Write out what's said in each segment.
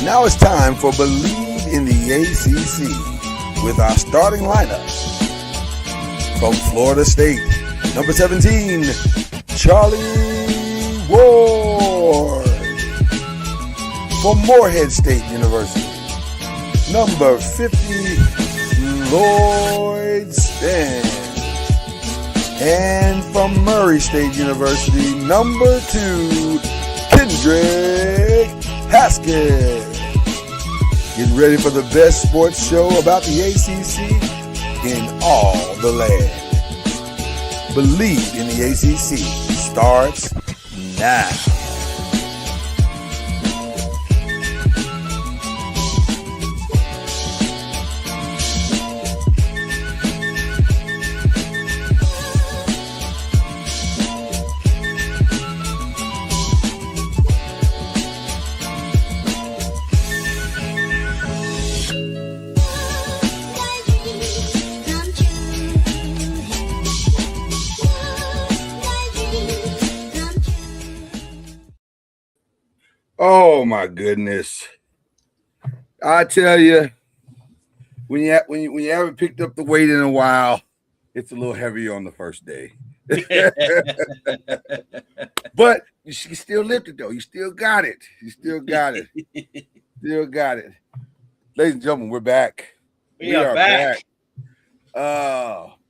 Now it's time for Believe in the ACC with our starting lineup. From Florida State, number 17, Charlie Ward. From Morehead State University, number 50, Lloyd Stan. And from Murray State University, number 2, Kendrick Haskett. Get ready for the best sports show about the ACC in all the land. Believe in the ACC starts now. Oh my goodness! I tell you, when you haven't picked up the weight in a while, it's a little heavier on the first day. But you still lift it though. You still got it. You still got it. Still got it. Ladies and gentlemen, we're back. We are back.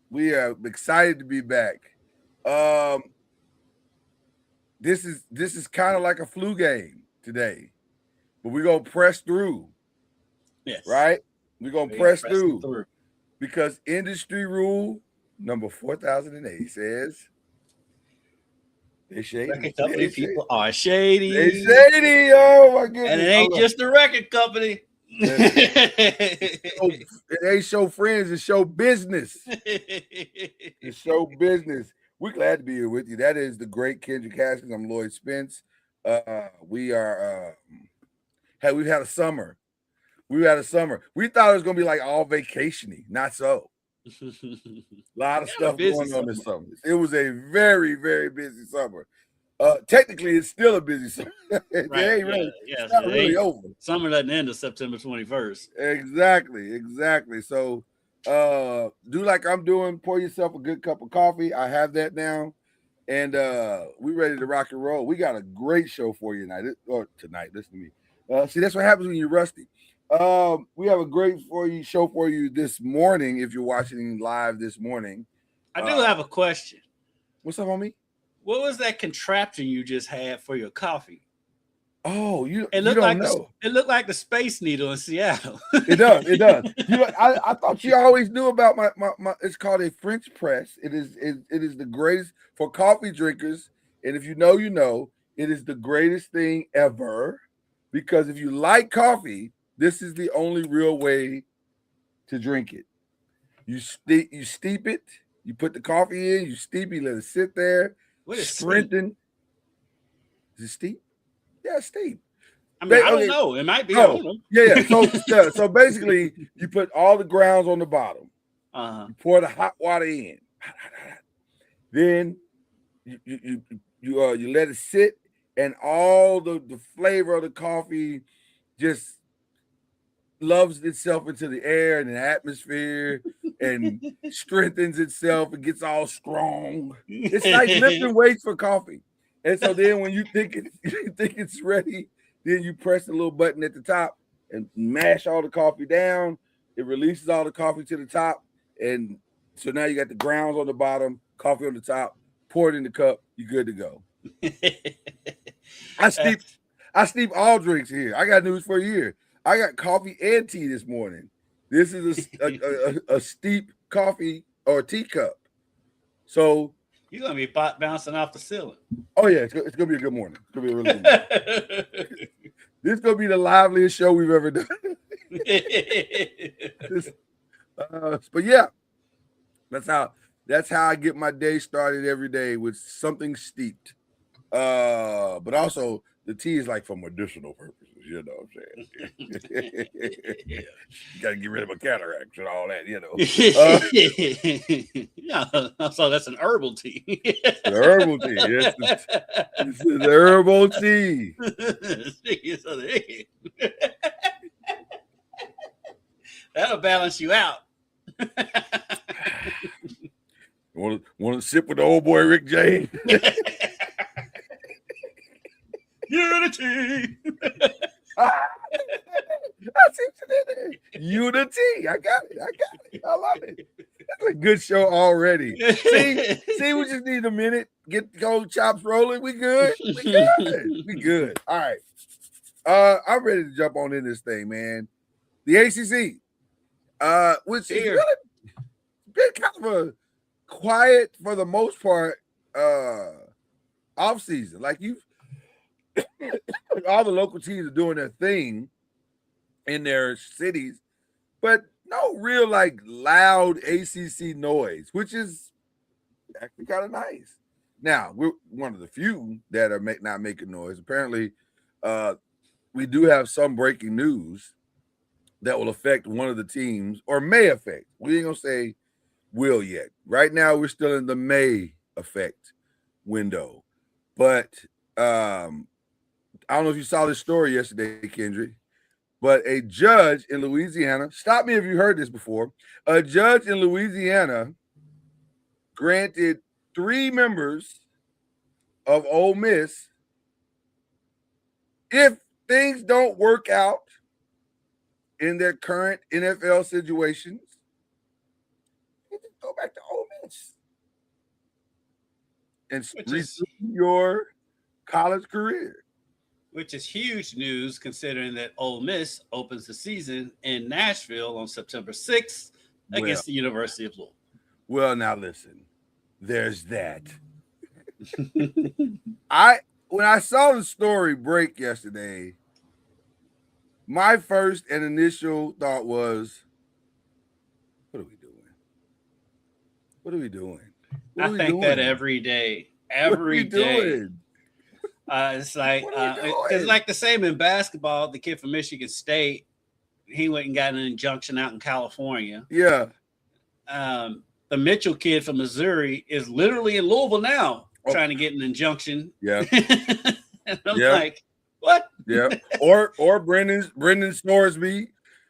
We are excited to be back. This is kind of like a flu game today, but we're gonna press through. Yes, right. We're gonna press through because industry rule number 4008 says they shady. Record company people are shady. They shady. Oh my goodness! And it ain't just the record company. It ain't show friends. It's show business. It's show business. We're glad to be here with you. That is the great Kendrick Haskins. I'm Lloyd Spence. We've had a summer. We thought it was gonna be like all vacationy. Not so. A lot of stuff going on this summer. It was a very, very busy summer. Technically, it's still a busy summer. It ain't really, it's not really over. Summer doesn't end until September 21st. Exactly. So do like I'm doing. Pour yourself a good cup of coffee. I have that now. And we ready to rock and roll. We got a great show for you tonight. Listen to me. See, that's what happens when you're rusty. We have a great show for you this morning. If you're watching live this morning, I do have a question. What's up, homie? What was that contraption you just had for your coffee? Oh, it looked like the Space Needle in Seattle. It does. I thought you always knew about my. It's called a French press. It is the greatest for coffee drinkers. And if you know, you know, it is the greatest thing ever. Because if you like coffee, this is the only real way to drink it. You steep it. You put the coffee in. You steep it. Let it sit there. What is strengthen? Steep? Is it steep? Yeah, steep. I mean, I don't know. It might be. I don't know. Yeah. So basically, you put all the grounds on the bottom. You pour the hot water in. Then you let it sit, and all the flavor of the coffee just loves itself into the air and the atmosphere and strengthens itself and gets all strong. It's like lifting weights for coffee. And so then when you think it's ready, then you press the little button at the top and mash all the coffee down. It releases all the coffee to the top. And so now you got the grounds on the bottom, coffee on the top, pour it in the cup, you're good to go. I steep all drinks here. I got news for you here. I got coffee and tea this morning. This is a steep coffee or teacup. So you're gonna be bouncing off the ceiling. Oh yeah, it's gonna be a good morning. It's gonna be a really good morning. This is gonna be the liveliest show we've ever done. But yeah, that's how I get my day started every day, with something steeped. But also the tea is like for medicinal purposes. You know what I'm saying? You got to get rid of a cataract and all that, you know. Yeah, so that's an herbal tea. An herbal tea. Yes, it's an herbal tea. That'll balance you out. Want to sip with the old boy Rick James? Unity. Unity. I got it. I love it. That's a good show already. See, we just need a minute. Get the cold chops rolling. We good. We good. All right. I'm ready to jump on in this thing, man. The ACC, which is really been kind of a quiet for the most part off season. Like all the local teams are doing their thing in their cities, but no real like loud ACC noise, which is actually kind of nice. Now we're one of the few that are not making noise. Apparently, we do have some breaking news that will affect one of the teams, or may affect. We ain't gonna say will yet. Right now, we're still in the may affect window, but I don't know if you saw this story yesterday, Kendrick. But a judge in Louisiana, stop me if you heard this before, a judge in Louisiana granted 3 members of Ole Miss, if things don't work out in their current NFL situations, you just go back to Ole Miss and resume your college career. Which is huge news considering that Ole Miss opens the season in Nashville on September 6th against the University of Louisville. Well, now listen, there's that. When I saw the story break yesterday, my first and initial thought was, what are we doing? What are we doing? I think that every day. Every day. It's like the same in basketball. The kid from Michigan State, he went and got an injunction out in California. Yeah. The Mitchell kid from Missouri is literally in Louisville now trying to get an injunction. Yeah. And I'm like, what? Yeah. Or Brendan Snoresby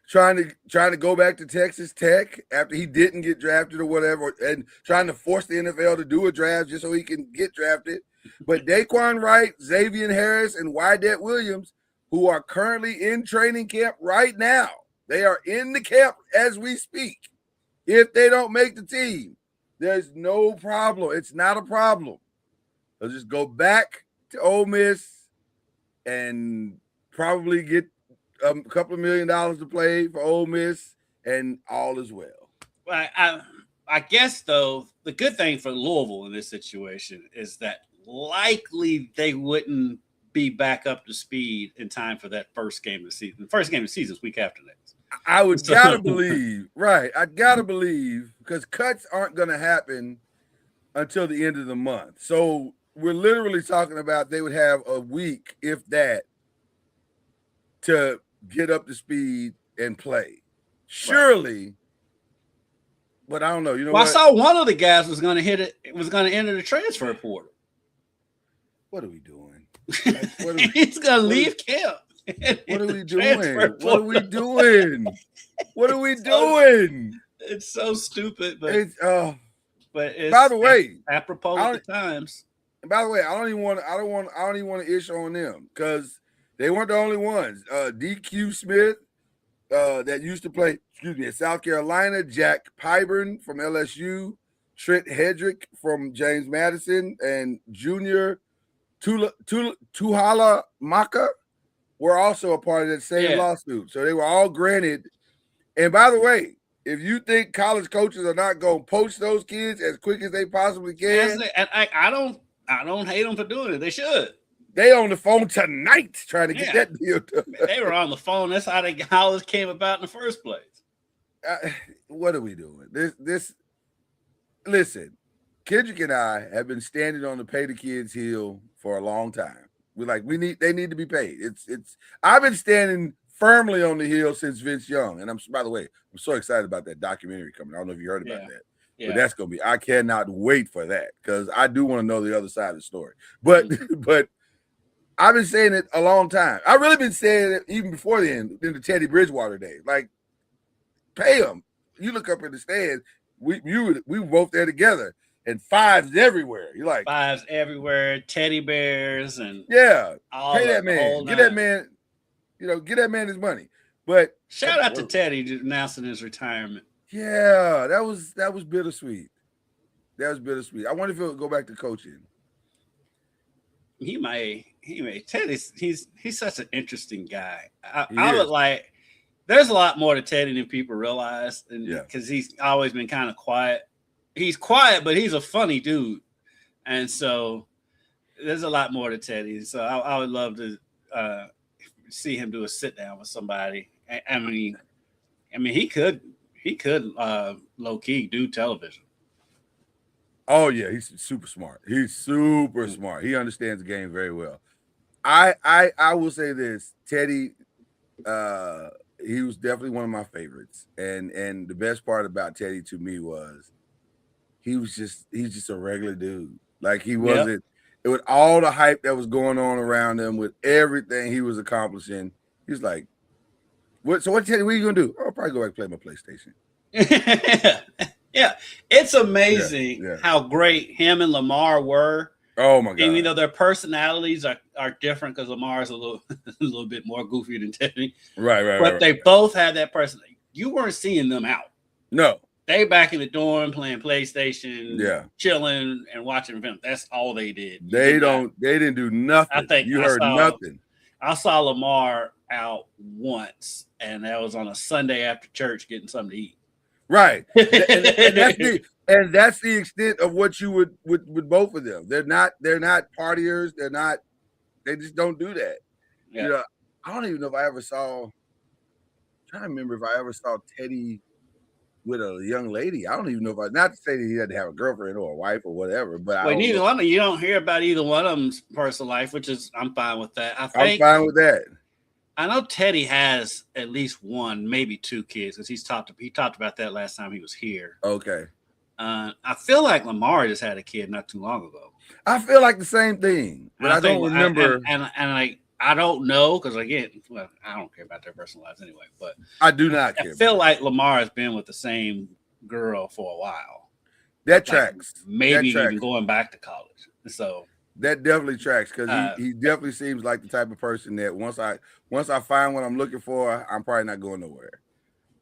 trying to go back to Texas Tech after he didn't get drafted or whatever, and trying to force the NFL to do a draft just so he can get drafted. But Daquan Wright, Xavier Harris, and Wydett Williams, who are currently in training camp right now, they are in the camp as we speak. If they don't make the team, there's no problem. It's not a problem. They'll just go back to Ole Miss and probably get a couple of $1 million to play for Ole Miss, and all is well. Well, I guess, though, the good thing for Louisville in this situation is that likely they wouldn't be back up to speed in time for that first game of the season. The first game of the season is week after next. I would gotta believe, right? I gotta believe, because cuts aren't gonna happen until the end of the month. So we're literally talking about they would have a week, if that, to get up to speed and play. Surely, but I don't know. You know, I saw one of the guys was going to hit it. Was going to enter the transfer portal. What are we doing? He's going to leave camp. What are we doing? What are we doing? What are we doing? It's so stupid, but it's by the way, apropos of the times. By the way, I don't even want to issue on them, because they weren't the only ones. DQ Smith, that used to play, at South Carolina, Jack Pyburn from LSU, Trent Hedrick from James Madison, and Junior Tuhala Maka were also a part of that same lawsuit. So they were all granted. And by the way, if you think college coaches are not going to poach those kids as quick as they possibly can, and I don't hate them for doing it. They should. They on the phone tonight trying to get that deal done. They were on the phone. That's how the college came about in the first place. What are we doing? Listen, Kendrick and I have been standing on the pay the kids hill for a long time. They need to be paid. I've been standing firmly on the hill since Vince Young. And by the way, I'm so excited about that documentary coming. I don't know if you heard about that. Yeah. But that's gonna be, I cannot wait for that because I do want to know the other side of the story. But but I've been saying it a long time. I've really been saying it even before then, in the Teddy Bridgewater days. Like, pay him. You look up in the stands, we were both there together, and fives everywhere. You're like, fives everywhere, teddy bears, and pay that man. Get that man, get that man his money. But shout out to Teddy announcing his retirement. Yeah, that was bittersweet. That was bittersweet. I wonder if he'll go back to coaching. He may. Teddy's he's such an interesting guy. I would like. There's a lot more to Teddy than people realize, because he's always been kind of quiet. He's quiet, but he's a funny dude, and so there's a lot more to Teddy. So I would love to see him do a sit down with somebody. I mean, he could low key do television. Oh yeah, he's super smart. He's super smart. He understands the game very well. I will say this, Teddy, he was definitely one of my favorites. And the best part about Teddy to me was he's just a regular dude. Like, he wasn't with all the hype that was going on around him, with everything he was accomplishing. He's like, what Teddy, what are you gonna do? I'll probably go back and play my PlayStation. Yeah, it's amazing how great him and Lamar were. Oh my God! Even though their personalities are different, because Lamar's a little bit more goofy than Teddy. Right. But they both had that personality. You weren't seeing them out. No, they back in the dorm playing PlayStation, chilling and watching film. That's all they did. They didn't do nothing. I think you heard nothing. I saw Lamar out once, and that was on a Sunday after church getting something to eat. Right, and that's the extent of what you would with both of them. They're not partiers. They just don't do that. Yeah. I don't even know if I ever saw. I'm trying to remember if I ever saw Teddy with a young lady. I don't even know if not to say that he had to have a girlfriend or a wife or whatever. But neither one of you don't hear about either one of them's personal life, which is I'm fine with that. I'm fine with that. I know Teddy has at least one, maybe two kids, because he talked about that last time he was here. Okay. I feel like Lamar just had a kid not too long ago. I feel like the same thing, but I don't remember. I don't know, because again, I don't care about their personal lives anyway. But I do not care. I feel like Lamar has been with the same girl for a while. That tracks. Maybe even going back to college. So. That definitely tracks, because he definitely seems like the type of person that once I find what I'm looking for, I'm probably not going nowhere.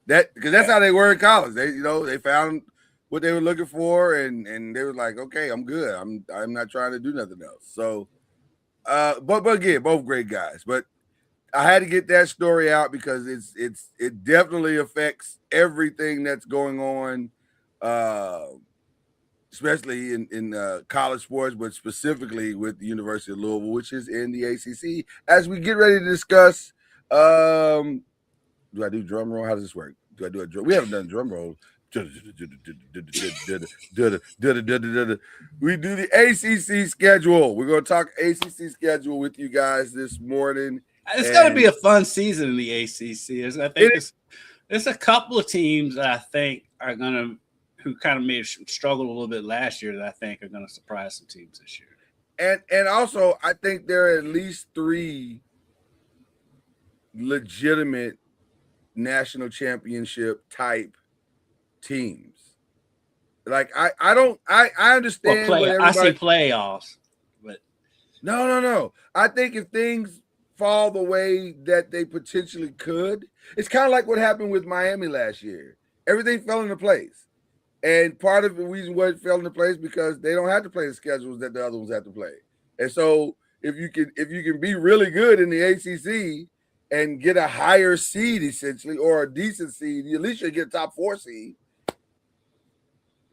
Because that's how they were in college. They found what they were looking for, and they were like, okay, I'm good. I'm not trying to do nothing else. So, but again, both great guys. But I had to get that story out because it definitely affects everything that's going on. Especially in college sports, but specifically with the University of Louisville, which is in the ACC. As we get ready to discuss, do I do drum roll? How does this work? Do I do a drum? We haven't done drum roll. We do the ACC schedule. We're going to talk ACC schedule with you guys this morning. It's going to be a fun season in the ACC. I think there's a couple of teams that I think are going to, who kind of made struggle a little bit last year, that I think are going to surprise some teams this year. And also, I think there are at least 3 legitimate national championship type teams. Like I understand. I say playoffs, but no. I think if things fall the way that they potentially could, it's kind of like what happened with Miami last year. Everything fell into place. And part of the reason why it fell into place because they don't have to play the schedules that the other ones have to play. And so if you can be really good in the ACC and get a higher seed essentially, or a decent seed, at least you get a top 4 seed.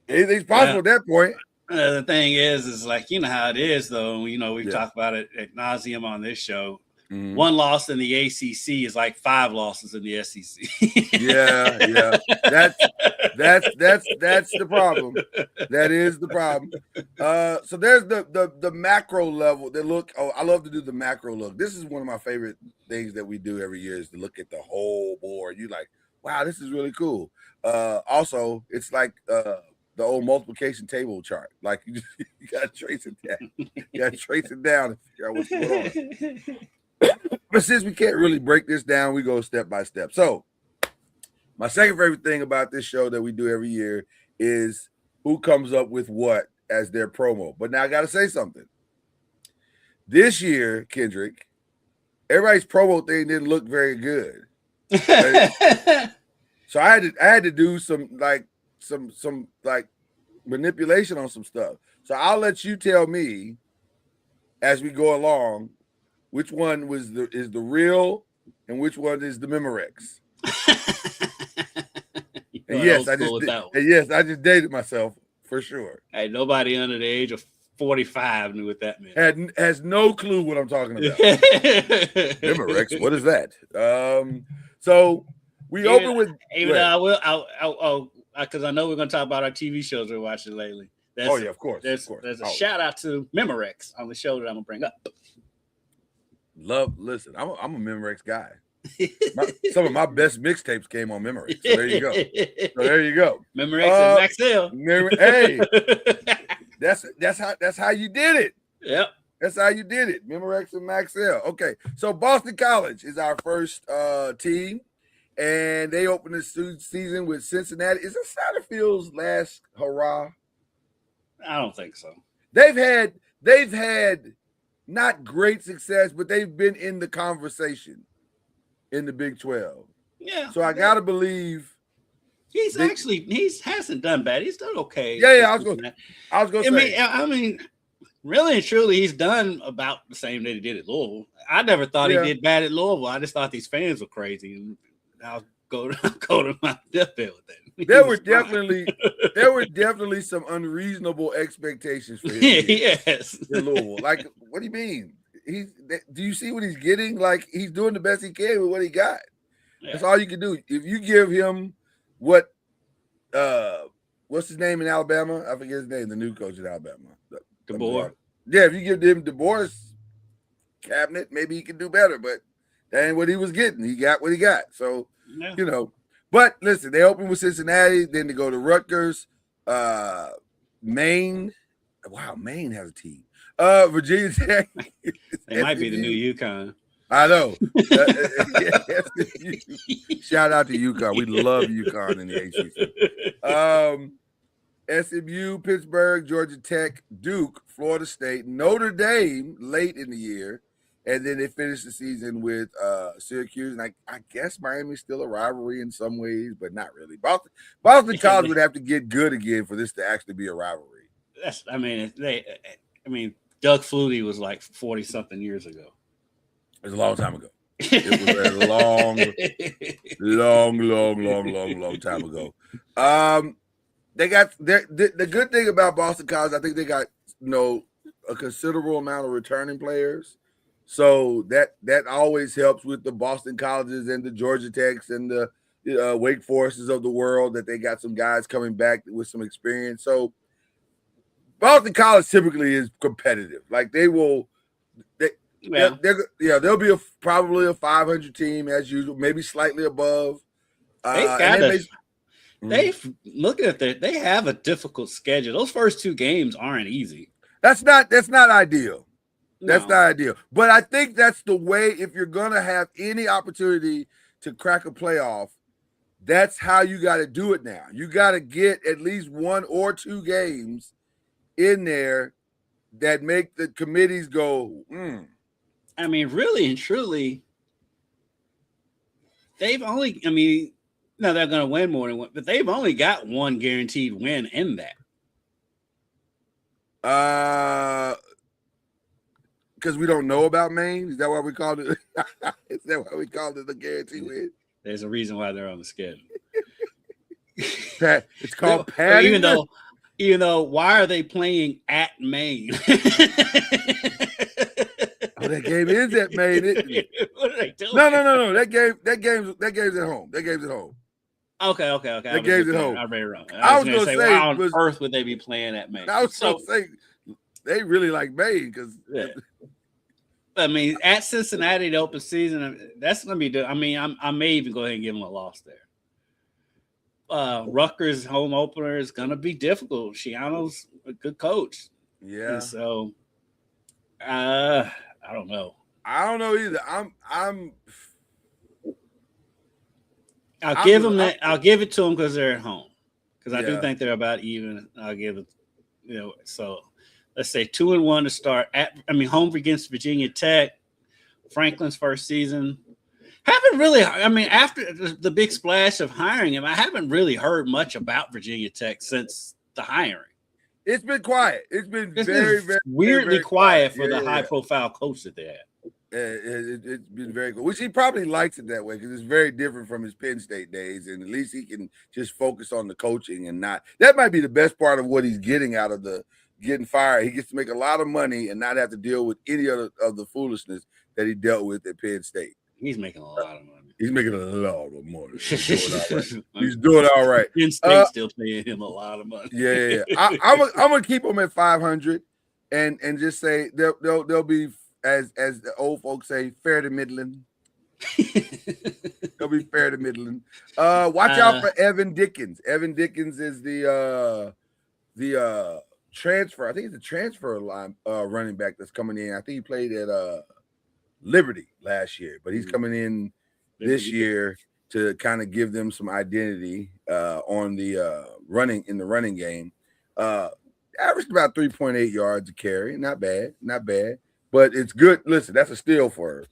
Anything's possible at that point. The thing is like, you know how it is though. We've talked about it ad nauseum on this show. One loss in the ACC is like 5 losses in the SEC. yeah. That's the problem. That is the problem. So there's the macro level. The look. Oh, I love to do the macro look. This is one of my favorite things that we do every year is to look at the whole board. You like, wow, this is really cool. Also, it's like the old multiplication table chart. Like you gotta trace it down. You gotta trace it down and figure out what's going on. But since we can't really break this down, we go step by step. So my second favorite thing about this show that we do every year is who comes up with what as their promo. But now I got to say something. This year, Kendrick, everybody's promo thing didn't look very good. Right? So I had to do some manipulation on some stuff. So I'll let you tell me as we go along which one is the real and which one is the Memorex. And yes, I just dated myself for sure. Hey, nobody under the age of 45 knew what that meant. Has no clue what I'm talking about. Memorex, what is that? So we open with because I know we're going to talk about our TV shows we're watching lately. Of course. There's a shout out to Memorex on the show that I'm gonna bring up. Listen, I'm a Memorex guy. Some of my best mixtapes came on Memorex. So there you go. Memorex and Maxell. Hey, that's how you did it. Yep. That's how you did it. Memorex and Maxell. Okay, so Boston College is our first team, and they open the season with Cincinnati. Is this Satterfield's last hurrah? I don't think so. They've had not great success, but they've been in the conversation in the Big 12. Yeah. So I gotta believe he hasn't done bad. He's done okay. Yeah. I was gonna say. I mean, really and truly, he's done about the same that he did at Louisville. I never thought he did bad at Louisville. I just thought these fans were crazy, and I'll go to my deathbed with that. There were definitely some unreasonable expectations for him. Yes, in Louisville. Like, what do you mean? Do you see what he's getting? Like, he's doing the best he can with what he got. Yeah. That's all you can do. If you give him what's his name in Alabama? I forget his name. The new coach in Alabama, DeBoer. Yeah, if you give him DeBoer's cabinet, maybe he can do better. But that ain't what he was getting. He got what he got. So you know. But listen, they open with Cincinnati, then they go to Rutgers, Maine. Wow, Maine has a team. Virginia Tech. They might be the new UConn. I know. Shout out to UConn. We love UConn in the ACC. SMU, Pittsburgh, Georgia Tech, Duke, Florida State, Notre Dame late in the year. And then they finished the season with Syracuse, and I guess Miami's still a rivalry in some ways, but not really. Boston College would have to get good again for this to actually be a rivalry. I mean, Doug Flutie was like 40-something years ago. It was a long time ago. It was a long time ago. They got the good thing about Boston College. I think they got a considerable amount of returning players. So that always helps with the Boston Colleges and the Georgia Techs and the Wake Forests of the world, that they got some guys coming back with some experience. So Boston College typically is competitive. Like they'll be probably a 500 team as usual, maybe slightly above. They have a difficult schedule. Those first 2 games aren't easy. That's not ideal. That's not ideal. But I think that's the way, if you're going to have any opportunity to crack a playoff, that's how you got to do it now. You got to get at least 1 or 2 games in there that make the committees go, I mean, really and truly, they're going to win more than one, but they've only got 1 guaranteed win in that. Because we don't know about Maine? Is that why we called it? Is that why we called it the guarantee win? There's a reason why they're on the schedule. It's called padding. Even though, why are they playing at Maine? Oh, that game is at Maine. What are they doing? No. That game's at home. Okay. That game's at home. I read it wrong. I was gonna say, why on earth would they be playing at Maine? I was gonna say they really like Maine because. Yeah. I mean, at Cincinnati, the open season, that's gonna be. I mean, I may even go ahead and give them a loss there. Rutgers home opener is gonna be difficult. Schiano's a good coach. Yeah. And so, I don't know. I don't know either. I'll give them that. I'll give it to them because they're at home. Because I do think they're about even. I'll give it. So let's say 2-1 to start. Home against Virginia Tech. Franklin's first season. Haven't really. After the big splash of hiring him, I haven't really heard much about Virginia Tech since the hiring. It's been quiet. It's been very weirdly quiet for the high-profile coach that they have. It's been very cool, which he probably likes it that way because it's very different from his Penn State days, and at least he can just focus on the coaching and not. That might be the best part of what he's getting out of the getting fired. He gets to make a lot of money and not have to deal with any other of the foolishness that he dealt with at Penn State. He's making a lot of money. He's making a lot of money. He's doing all right. Penn State's still paying him a lot of money. Yeah. I'm gonna keep him at 500, and just say they'll be. As the old folks say, fair to middling. They'll be fair to middling. Watch out for Evan Dickens. Evan Dickens is the transfer. I think it's a transfer line running back that's coming in. I think he played at Liberty last year, but he's coming in this year to kind of give them some identity on the running game. Averaged about 3.8 yards a carry. Not bad. But it's good. Listen, that's a steal for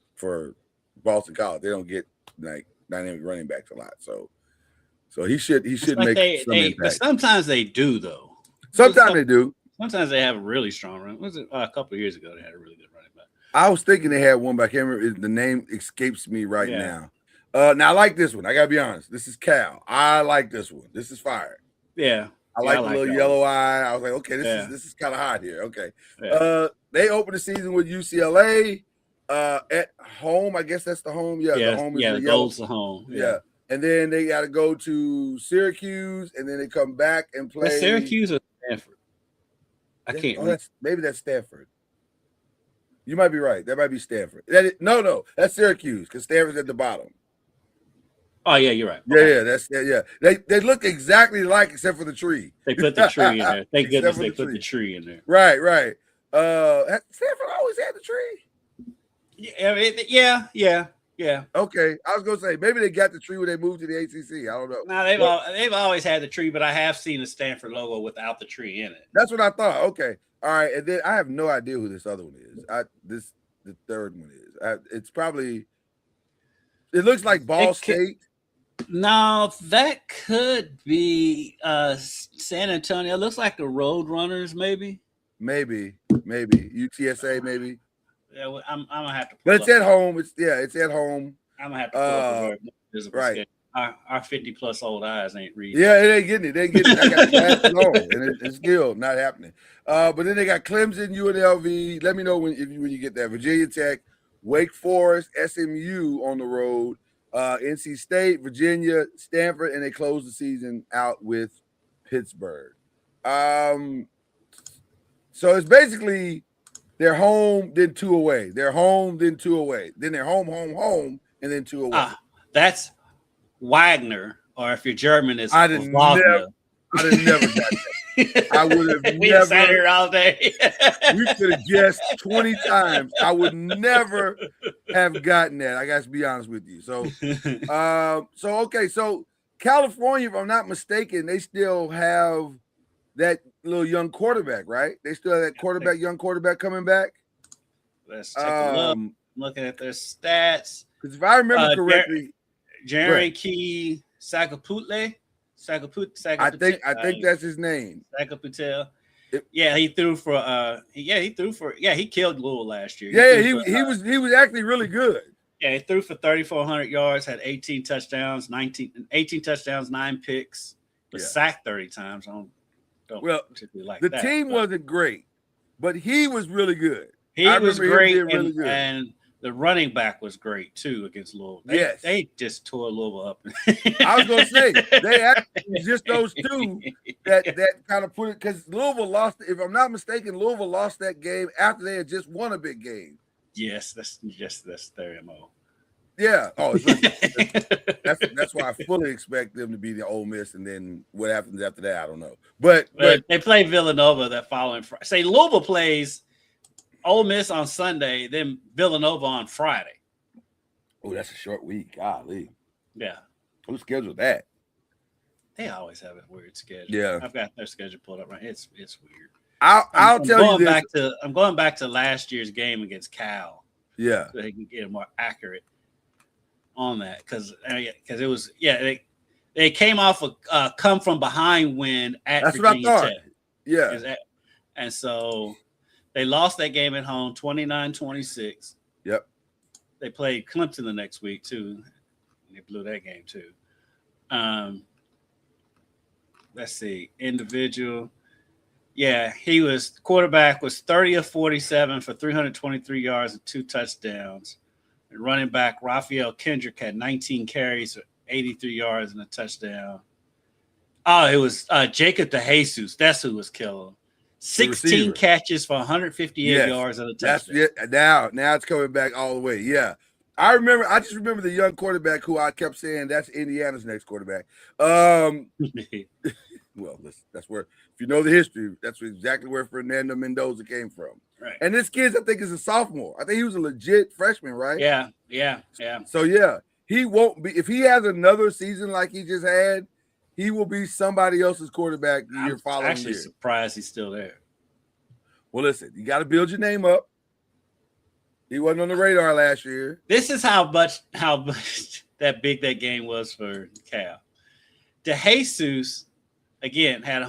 Boston College. They don't get like dynamic running backs a lot, so he should make some impact. But sometimes they do, though. Sometimes they do. Sometimes they have a really strong run. Was it a couple of years ago they had a really good running back? I was thinking they had one, but I can't remember. The name escapes me right now. Now I like this one. I gotta be honest. This is Cal. I like this one. This is fire. Yeah. I like the little yellow eye. I was like, okay, this is kind of hot here. Okay. Yeah. They opened the season with UCLA at home. I guess that's the home. Yeah, the home is the gold's the home. Yeah. And then they got to go to Syracuse, and then they come back and play. That's Syracuse or Stanford? I can't. Maybe that's Stanford. You might be right. That might be Stanford. No, that's Syracuse because Stanford's at the bottom. Oh yeah, you're right. Okay. They look exactly alike except for the tree. They put the tree in there. Thank goodness they put the tree in there. Right. Stanford always had the tree. Yeah. Okay, I was gonna say maybe they got the tree when they moved to the ACC. I don't know. No, they've always had the tree, but I have seen the Stanford logo without the tree in it. That's what I thought. Okay, all right, and then I have no idea who this other one is. The third one is. It's probably. It looks like Ball State. No, that could be San Antonio. It looks like the Roadrunners, maybe. Maybe UTSA, maybe. Yeah, I'm gonna have to. But it's at home. It's at home. I'm gonna have to pull up the right. Our 50+ old eyes ain't reading. Yeah, it ain't getting it. I got glasses on, and it's still not happening. But then they got Clemson, UNLV. Let me know when you get that. Virginia Tech, Wake Forest, SMU on the road. NC State, Virginia, Stanford, and they close the season out with Pittsburgh. So it's basically they're home, then 2 away. They're home, then 2 away. Then they're home, and then 2 away. That's Wagner, or if you're German, it's I'd have never got that. I would have never sat here all day. We could have guessed 20 times. I would never have gotten that. I got to be honest with you. So California, if I'm not mistaken, they still have that little young quarterback, right? They still have that young quarterback coming back. Let's take a look. I'm looking at their stats. Because if I remember correctly, Jerry Key Sagaputle. I think that's his name. Sagaputel. He threw for he killed Louisville last year. He was actually really good. Yeah, he threw for 3,400 yards, had 18 touchdowns, 9 picks, was sacked 30 times. Don't particularly like the team wasn't great, but he was really good. He was great, really good. And the running back was great too against Louisville. They just tore Louisville up. I was going to say they actually just those two that kind of put it, because Louisville lost. If I'm not mistaken, Louisville lost that game after they had just won a big game. Yes, that's their MO. Yeah. Oh, that's why I fully expect them to be the Ole Miss, and then what happens after that, I don't know. But they play Villanova that following Friday. Say Louisville plays Ole Miss on Sunday, then Villanova on Friday. Oh, that's a short week. Golly. Yeah. Who scheduled that? They always have a weird schedule. Yeah. I've got their schedule pulled up right. It's weird. I'll tell you this. I'm going back to last year's game against Cal. Yeah. So they can get more accurate on that, because it was they came off a come from behind win at That's Virginia what I thought. Tech. Yeah. And so they lost that game at home 29-26. Yep. They played Clemson the next week too. They blew that game too. Let's see. Individual. Yeah, quarterback was 30 of 47 for 323 yards and 2 touchdowns. And running back Raphael Kendrick had 19 carries for 83 yards and a touchdown. Oh, it was Jacob DeJesus. That's who was killing. 16 catches for 158 yards and a touchdown. That's now it's coming back all the way. Yeah. I just remember the young quarterback who I kept saying that's Indiana's next quarterback. Well, that's where, if you know the history, that's exactly where Fernando Mendoza came from. Right. And this kid, I think, is a sophomore. I think he was a legit freshman, right? Yeah. So he won't be, if he has another season like he just had, he will be somebody else's quarterback the year following. I'm actually surprised he's still there. Well, listen, you got to build your name up. He wasn't on the radar last year. This is how much that big that game was for Cal. DeJesus, again, had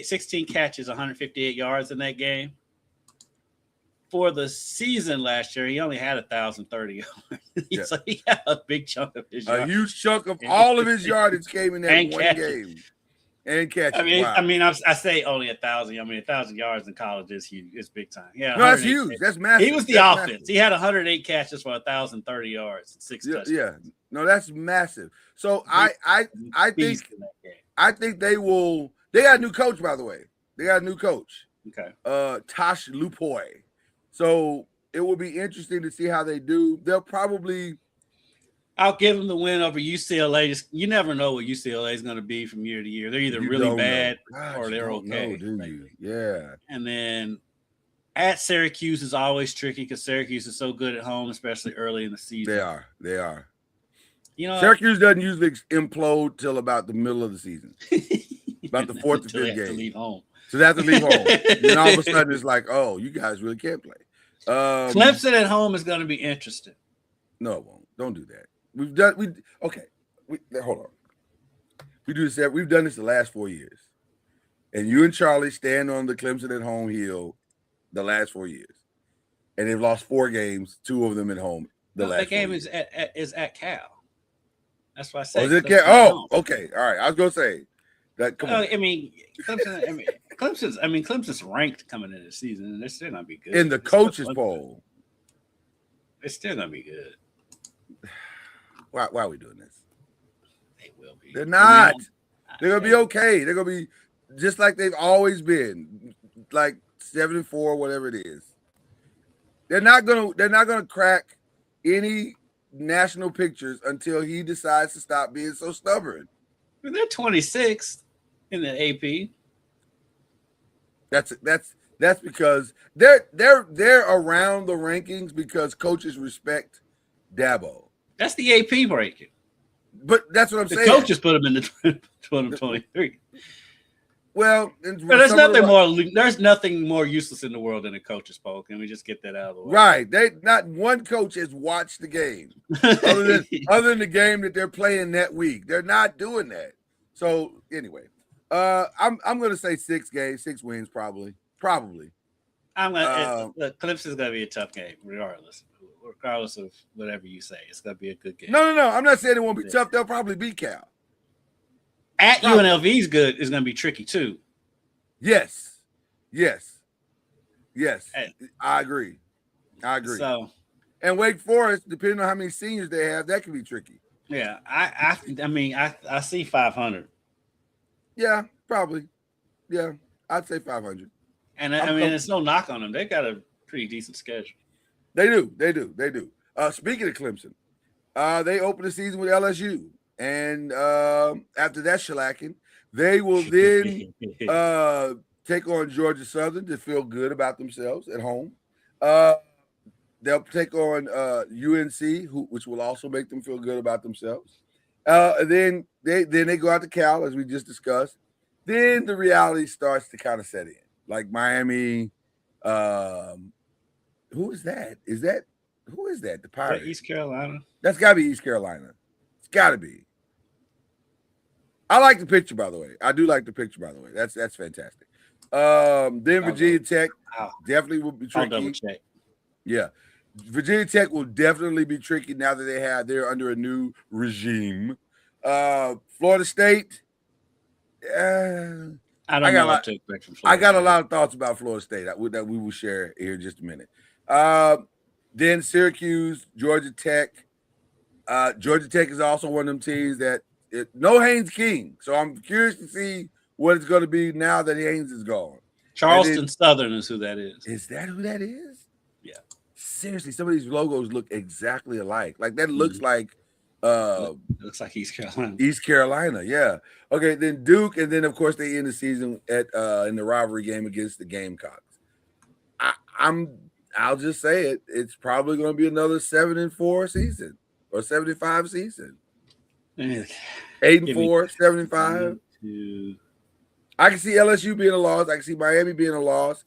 16 catches, 158 yards in that game. For the season last year, he only had 1,030 yards. So he had a big chunk of his yards. A huge chunk of all of his yardage came in that one game. And catches. I say only 1,000. 1,000 yards in college is huge. It's big time. Yeah, no, that's huge. That's massive. He was the offense. Massive. He had 108 catches for 1,030 yards, 6 touchdowns. Yeah, no, that's massive. So I think they will. They got a new coach, by the way. They got a new coach. Okay. Tosh Lupoy. So it will be interesting to see how they do. They'll probably. I'll give them the win over UCLA. You never know what UCLA is going to be from year to year. They're either really bad or they're okay. Do you? Yeah. And then at Syracuse is always tricky because Syracuse is so good at home, especially early in the season. They are. Syracuse doesn't usually implode till about the middle of the season, about the 4th or 5th game. To leave home. So they have to leave home. And all of a sudden, it's like, oh, you guys really can't play. Clemson at home is going to be interesting. No, it won't. Don't do that. Hold on. We've done this the last 4 years. And you and Charlie stand on the Clemson at home hill the last 4 years. And they've lost 4 games, 2 of them at home. That game is at Cal. That's why I said. Oh, is it Cal? Oh, okay. All right. I was gonna say that. Come on. Clemson's ranked coming into the season, and they're still gonna be good. In the coaches poll. It's still gonna be good. Why are we doing this? They will be. They're not. They're gonna be okay. They're gonna be just like they've always been, like 7-4, whatever it is. They're not gonna crack any national pictures until he decides to stop being so stubborn. They're 26th in the AP. That's because they're around the rankings because coaches respect Dabo. That's the AP ranking. But that's what I'm saying. The coaches put him in the 23. Well, there's nothing more useless in the world than a coach's poll. Can we just get that out of the way? Right. Not one coach has watched the game other than the game that they're playing that week. They're not doing that. So anyway, I'm going to say 6 wins probably. I'm going to Clemson's going to be a tough game regardless of whatever you say. It's going to be a good game. No. I'm not saying it won't be tough. They'll probably beat Cal. At UNLV is good. Is going to be tricky too. Yes. I agree. I agree. So, and Wake Forest, depending on how many seniors they have, that can be tricky. Yeah, I mean, I see 500. Yeah, probably. Yeah, I'd say 500. And I mean, it's no knock on them. They've got a pretty decent schedule. They do. Speaking of Clemson, they open the season with LSU, and after that shellacking, they will then take on Georgia Southern to feel good about themselves at home. They'll take on UNC, which will also make them feel good about themselves. Then they go out to Cal, as we just discussed. Then the reality starts to kind of set in, like Miami. Who is that? Who is that? The Pirates? East Carolina. That's got to be East Carolina. It's got to be. I like the picture, by the way. I do like the picture, by the way. That's fantastic. Then Virginia Tech definitely will be tricky. I'll double check. Yeah. Virginia Tech will definitely be tricky now that they're under a new regime. Florida State. I don't know what to expect from Florida. I got a lot of thoughts about Florida State that we will share here in just a minute. Then Syracuse, Georgia Tech. Georgia Tech is also one of them teams that no Haynes King. So I'm curious to see what it's going to be now that Haynes is gone. Charleston Southern is who that is. Is that who that is? Yeah. Seriously, some of these logos look exactly alike. Like that looks like looks like East Carolina. East Carolina, yeah. Okay, then Duke, and then of course they end the season in the rivalry game against the Gamecocks. I'll just say it. It's probably going to be another 7-4 season or 75 season. 8-4, 75. I can see LSU being a loss. I can see Miami being a loss.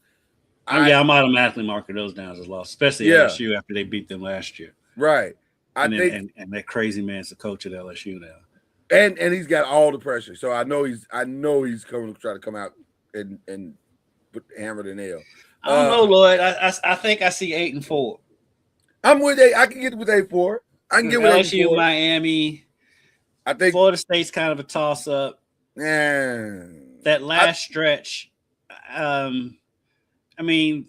I'm automatically marking those down as a loss, especially LSU after they beat them last year. Right. And that crazy man's the coach at LSU now. And he's got all the pressure. So I know he's coming to try to come out and hammer the nail. I don't know, Lloyd. I think I see 8-4. I'm with 8. I can get with 8-4. I can get with LSU, 8-4. Miami. I think Florida State's kind of a toss-up. Yeah. That last stretch, I mean,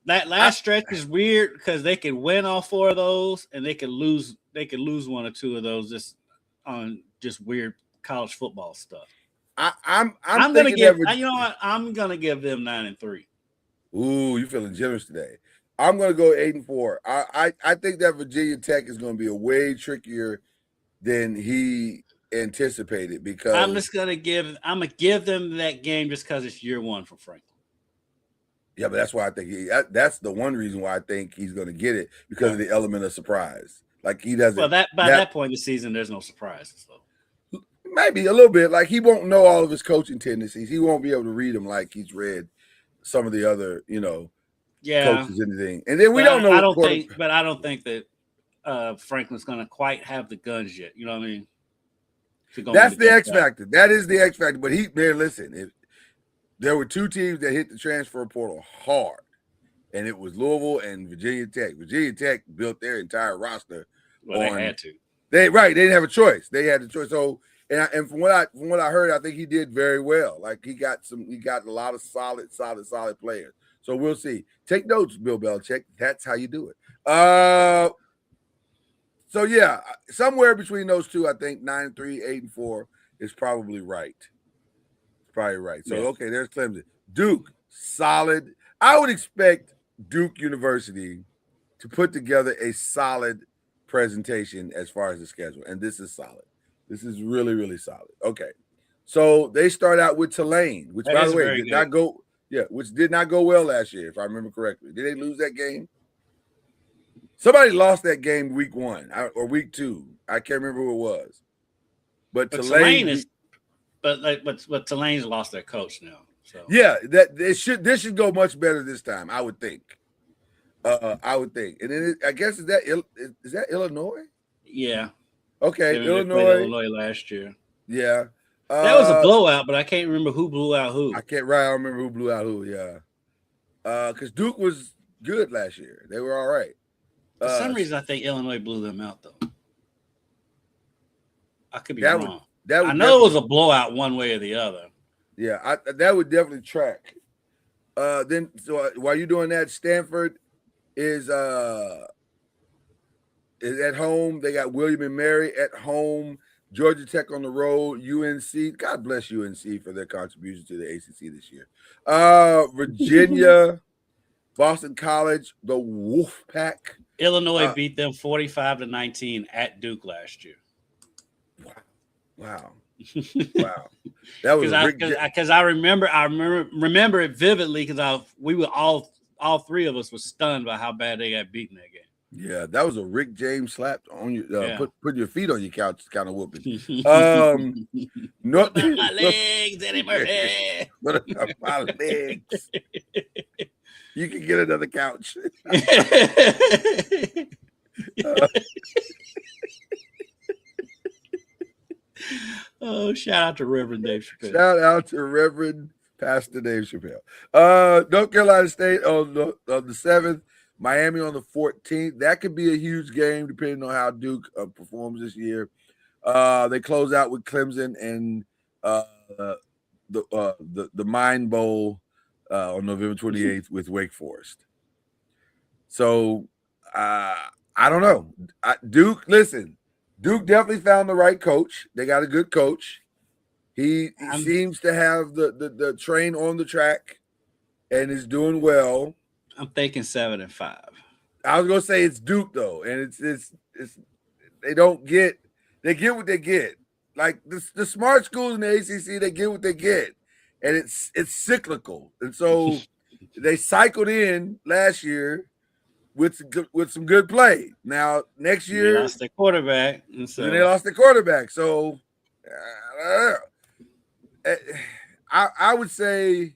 that last stretch is weird because they could win all 4 of those and they could lose 1 or 2 of those just on just weird college football stuff. I'm gonna give you know what? I'm gonna give them 9-3. Ooh, you feeling generous today. I'm gonna go 8-4. I think that Virginia Tech is gonna be a way trickier than he anticipated because I'm gonna give them that game just because it's year 1 for Franklin. Yeah, but that's why I think that's the one reason why I think he's going to get it because of the element of surprise. Like he doesn't. Well, by that point in the season, there's no surprises though. Maybe a little bit. Like he won't know all of his coaching tendencies. He won't be able to read them like he's read some of the other, coaches and anything. And then we don't know. I don't think that Franklin's going to quite have the guns yet. You know what I mean? That's the X factor. That is the X factor. But listen. There were 2 teams that hit the transfer portal hard, and it was Louisville and Virginia Tech. Virginia Tech built their entire roster. Well, they had to. They didn't have a choice. They had the choice. So, and from what I heard, I think he did very well. Like he got a lot of solid players. So we'll see. Take notes, Bill Belichick. That's how you do it. So yeah, somewhere between those two, I think 9-3, 8-4 is probably right. Probably right. So, okay, there's Clemson. Duke, solid. I would expect Duke University to put together a solid presentation as far as the schedule. And this is solid. This is really, really solid. Okay. So they start out with Tulane, which, by the way, did not go well last year, if I remember correctly. Did they lose that game? Somebody lost that game week 1 or week 2. I can't remember who it was. But Tulane is. But Tulane's lost their coach now. So yeah, this should go much better this time. I would think. And then I guess is that Illinois? Yeah. Okay, they Illinois last year. Yeah. That was a blowout, but I can't remember who blew out who. I don't remember who blew out who. Yeah. Because Duke was good last year. They were all right. For some reason, I think Illinois blew them out though. I could be wrong. I know it was a blowout one way or the other. Yeah, that would definitely track. Then, so while you're doing that, Stanford is at home. They got William and Mary at home. Georgia Tech on the road. UNC. God bless UNC for their contribution to the ACC this year. Virginia, Boston College, the Wolfpack. Illinois beat them 45-19 at Duke last year. Wow. That was because I remember it vividly because we were all three of us were stunned by how bad they got beaten that game. Yeah, that was a Rick James slap on your put your feet on your couch kind of whooping. Not my legs anymore. My legs. You can get another couch. Oh, shout out to Reverend Dave Chappelle. Shout out to Reverend Pastor Dave Chappelle. North Carolina State on the 7th, Miami on the 14th. That could be a huge game depending on how Duke performs this year. They close out with Clemson and the Mine Bowl on November 28th with Wake Forest. So I don't know. Duke definitely found the right coach. They got a good coach. He seems to have the train on the track and is doing well. I'm thinking 7-5. I was gonna say it's Duke though, and it's they get what they get. Like the smart schools in the ACC, they get what they get, and it's cyclical. And so they cycled in last year with some good play. Now next year they lost their quarterback, and so they lost their quarterback. So I would say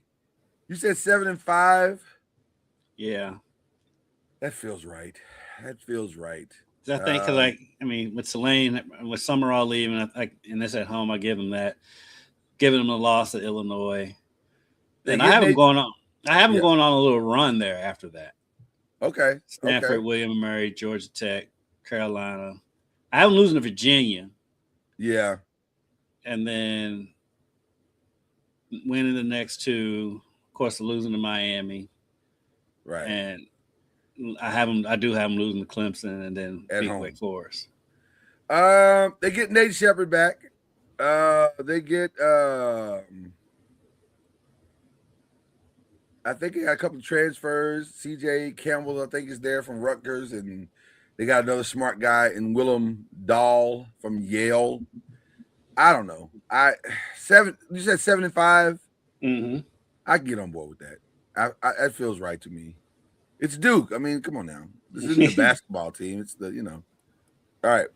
you said 7-5. Yeah, that feels right. I think because with Tulane, with Summerall leaving, and this at home, I give them that, giving them the loss at Illinois. And I have them going on. Going on a little run there after that. Okay. Stanford, William and Mary, Georgia Tech, Carolina. I have them losing to Virginia. Yeah. And then winning the next two. Of course, losing to Miami. Right. And I do have them losing to Clemson and then beat Wake Forest. They get Nate Shepard back. They get I think they got a couple of transfers. CJ Campbell, I think, is there from Rutgers, and they got another smart guy in Willem Dahl from Yale. I don't know. You said 7-5. Mm-hmm. I can get on board with that. That feels right to me. It's Duke. I mean, come on now. This isn't a basketball team. It's All right.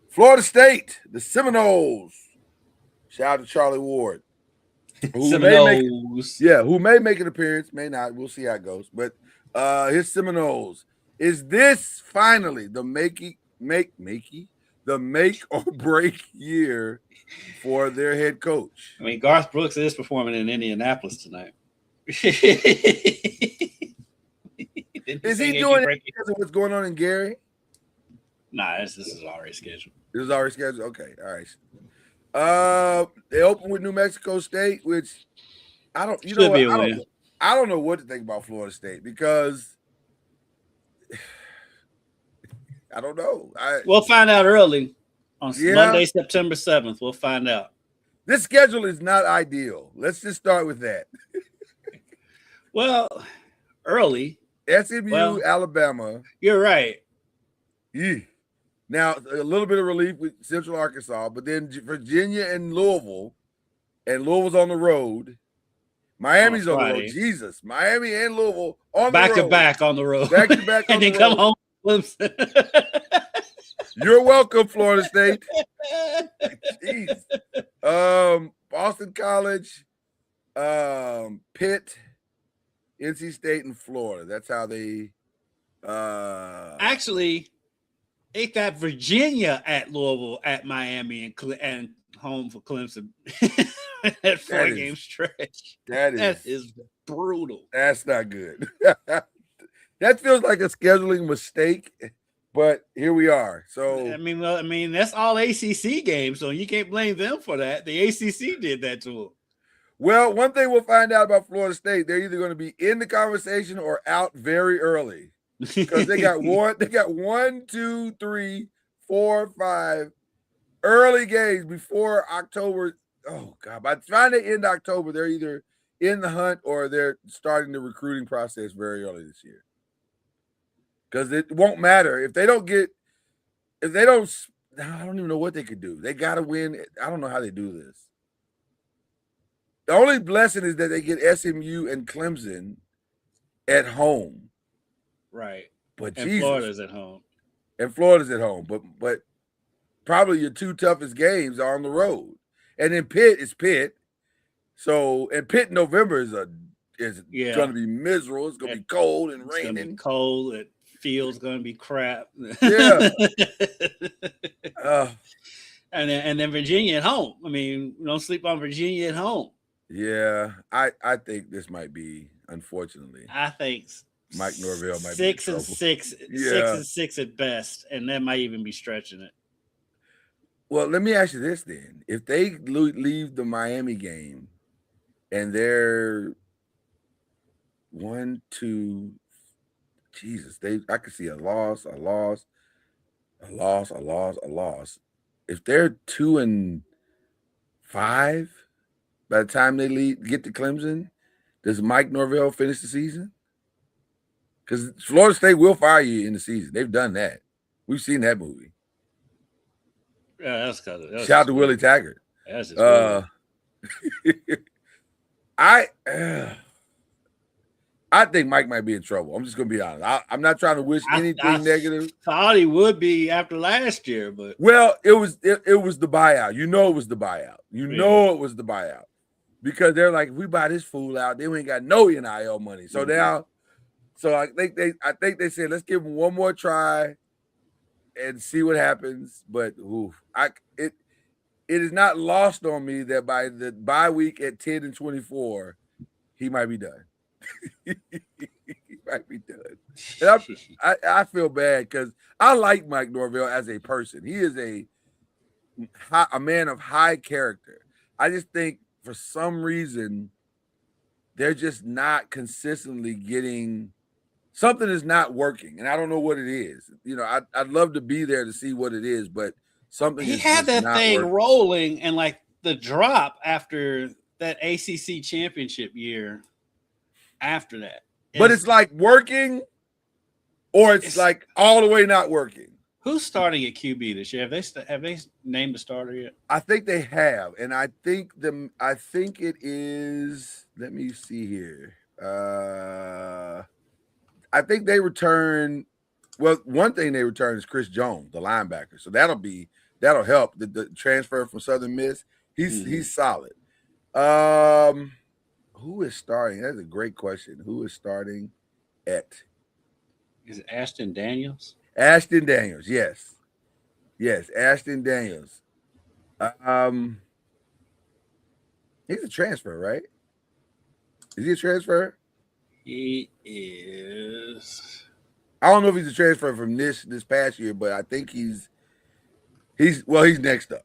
Florida State, the Seminoles. Shout out to Charlie Ward. Who may make an appearance, may not. We'll see how it goes. But his Seminoles. Is this finally the make or break year for their head coach? I mean, Garth Brooks is performing in Indianapolis tonight. Is he doing it because of what's going on in Gary? Nah, this is already scheduled. It was already scheduled? Okay, all right. They open with New Mexico State, which I don't know what to think about Florida State because I don't know. We'll find out early on Monday, September 7th. We'll find out. This schedule is not ideal. Let's just start with that. Well, early. SMU, Alabama. You're right. Yeah. Now, a little bit of relief with Central Arkansas, but then Virginia and Louisville, and Louisville's on the road. Miami's on the road. Jesus. Miami and Louisville on the road. Back-to-back on the road. Back-to-back on the road. And then come home. You're welcome, Florida State. Jeez. Boston College, Pitt, NC State, and Florida. That's how they actually they got Virginia at Louisville, at Miami, and home for Clemson. That 4-game stretch. That is brutal. That's not good. That feels like a scheduling mistake, but here we are. So I mean, that's all ACC games, so you can't blame them for that. The ACC did that to them. Well, one thing we'll find out about Florida State, they're either going to be in the conversation or out very early. because they got 1, 2, 3, 4, 5 early games before October. Oh God! By the time they end October, they're either in the hunt or they're starting the recruiting process very early this year. Because it won't matter if they don't. I don't even know what they could do. They got to win. I don't know how they do this. The only blessing is that they get SMU and Clemson at home. Right. But and Jesus. Florida's at home. And Florida's at home. But probably your two toughest games are on the road. And then Pitt is Pitt. So, and Pitt in November is going to be miserable. It's going to be cold and raining. It's going to be cold. The field's going to be crap. Yeah. And then Virginia at home. I mean, don't sleep on Virginia at home. Yeah, I think this might be, unfortunately. I think Mike Norvell might be 6 and 6, 6 and 6 at best, and that might even be stretching it. Well, let me ask you this then: if they leave the Miami game, and they're 1, 2, Jesus, I could see a loss. If they're 2-5 by the time they get to Clemson, does Mike Norvell finish the season? Because Florida State will fire you in the season. They've done that. We've seen that movie. Yeah, that's kind of. Shout out to Willie Taggart. That's just I think Mike might be in trouble. I'm just going to be honest. I'm not trying to wish anything negative. Thought he would be after last year, but it was the buyout. You know it was the buyout. It was the buyout because they're like, if we buy this fool out, then we ain't got no NIL money. So now, I think they said let's give him one more try and see what happens. But it is not lost on me that by the bye week at 10 and 24, he might be done. He might be done. And I feel bad because I like Mike Norvell as a person. He is a man of high character. I just think for some reason they're just not consistently getting something is not working, and I don't know what it is. I'd love to be there to see what it is, but something he had that thing working. Rolling, and like the drop after that ACC championship year. After that, but it's like working, or it's like all the way not working. Who's starting at QB this year? Have they named the starter yet? I think they have, and I think it is. Let me see here. I think they return. Well, one thing they return is Chris Jones, the linebacker. So that'll help. The transfer from Southern Miss. He's solid. Who is starting? That's a great question. Who is starting at? Is it Ashton Daniels? Ashton Daniels, yes. Yes, Ashton Daniels. He's a transfer, right? Is he a transfer? He is. I don't know if he's a transfer from this past year, but I think he's next up.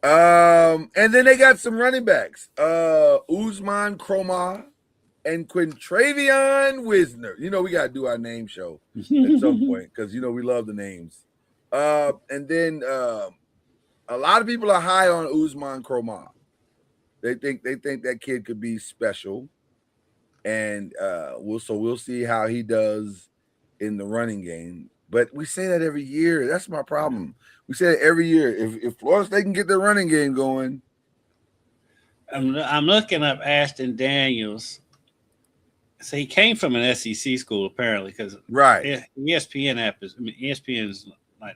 And then they got some running backs, Usman Kromah and Quintravion Wisner. We got to do our name show at some point because, we love the names. And then a lot of people are high on Usman Kromah. They think that kid could be special. And we'll see how he does in the running game. But we say that every year. That's my problem. We say it every year. If Florida State can get their running game going. I'm looking up Ashton Daniels. So he came from an SEC school apparently, because ESPN app ESPN is like,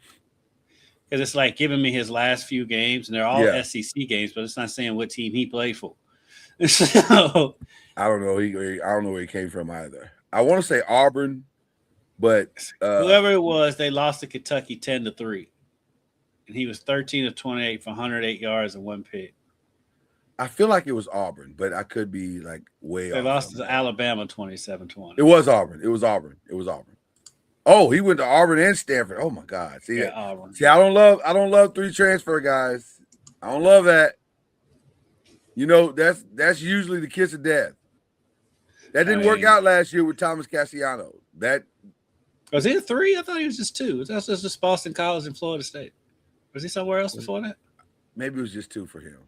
because it's like giving me his last few games, and they're all SEC games, but it's not saying what team he played for. So I don't know. I don't know where he came from either. I want to say Auburn, but whoever it was, they lost to Kentucky 10-3. And he was 13 of 28 for 108 yards and 1 pick. I feel like it was Auburn, but I could be like way off. They lost to Alabama 27-20. It was Auburn. Oh, he went to Auburn and Stanford. Oh my God. See, Auburn. See, I don't love 3 transfer guys. I don't love that. That's usually the kiss of death. That didn't work out last year with Thomas Cassiano. That Was he a 3? I thought he was just 2. That's just Boston College and Florida State. Was he somewhere else before that? Maybe it was just 2 for him.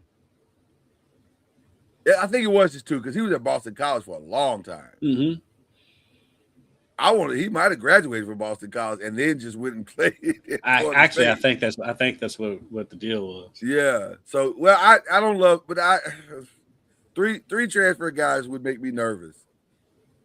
Yeah, I think it was just 2 because he was at Boston College for a long time. Mm-hmm. He might have graduated from Boston College and then just went and played. I think that's what the deal was. Yeah. So I don't love, but three transfer guys would make me nervous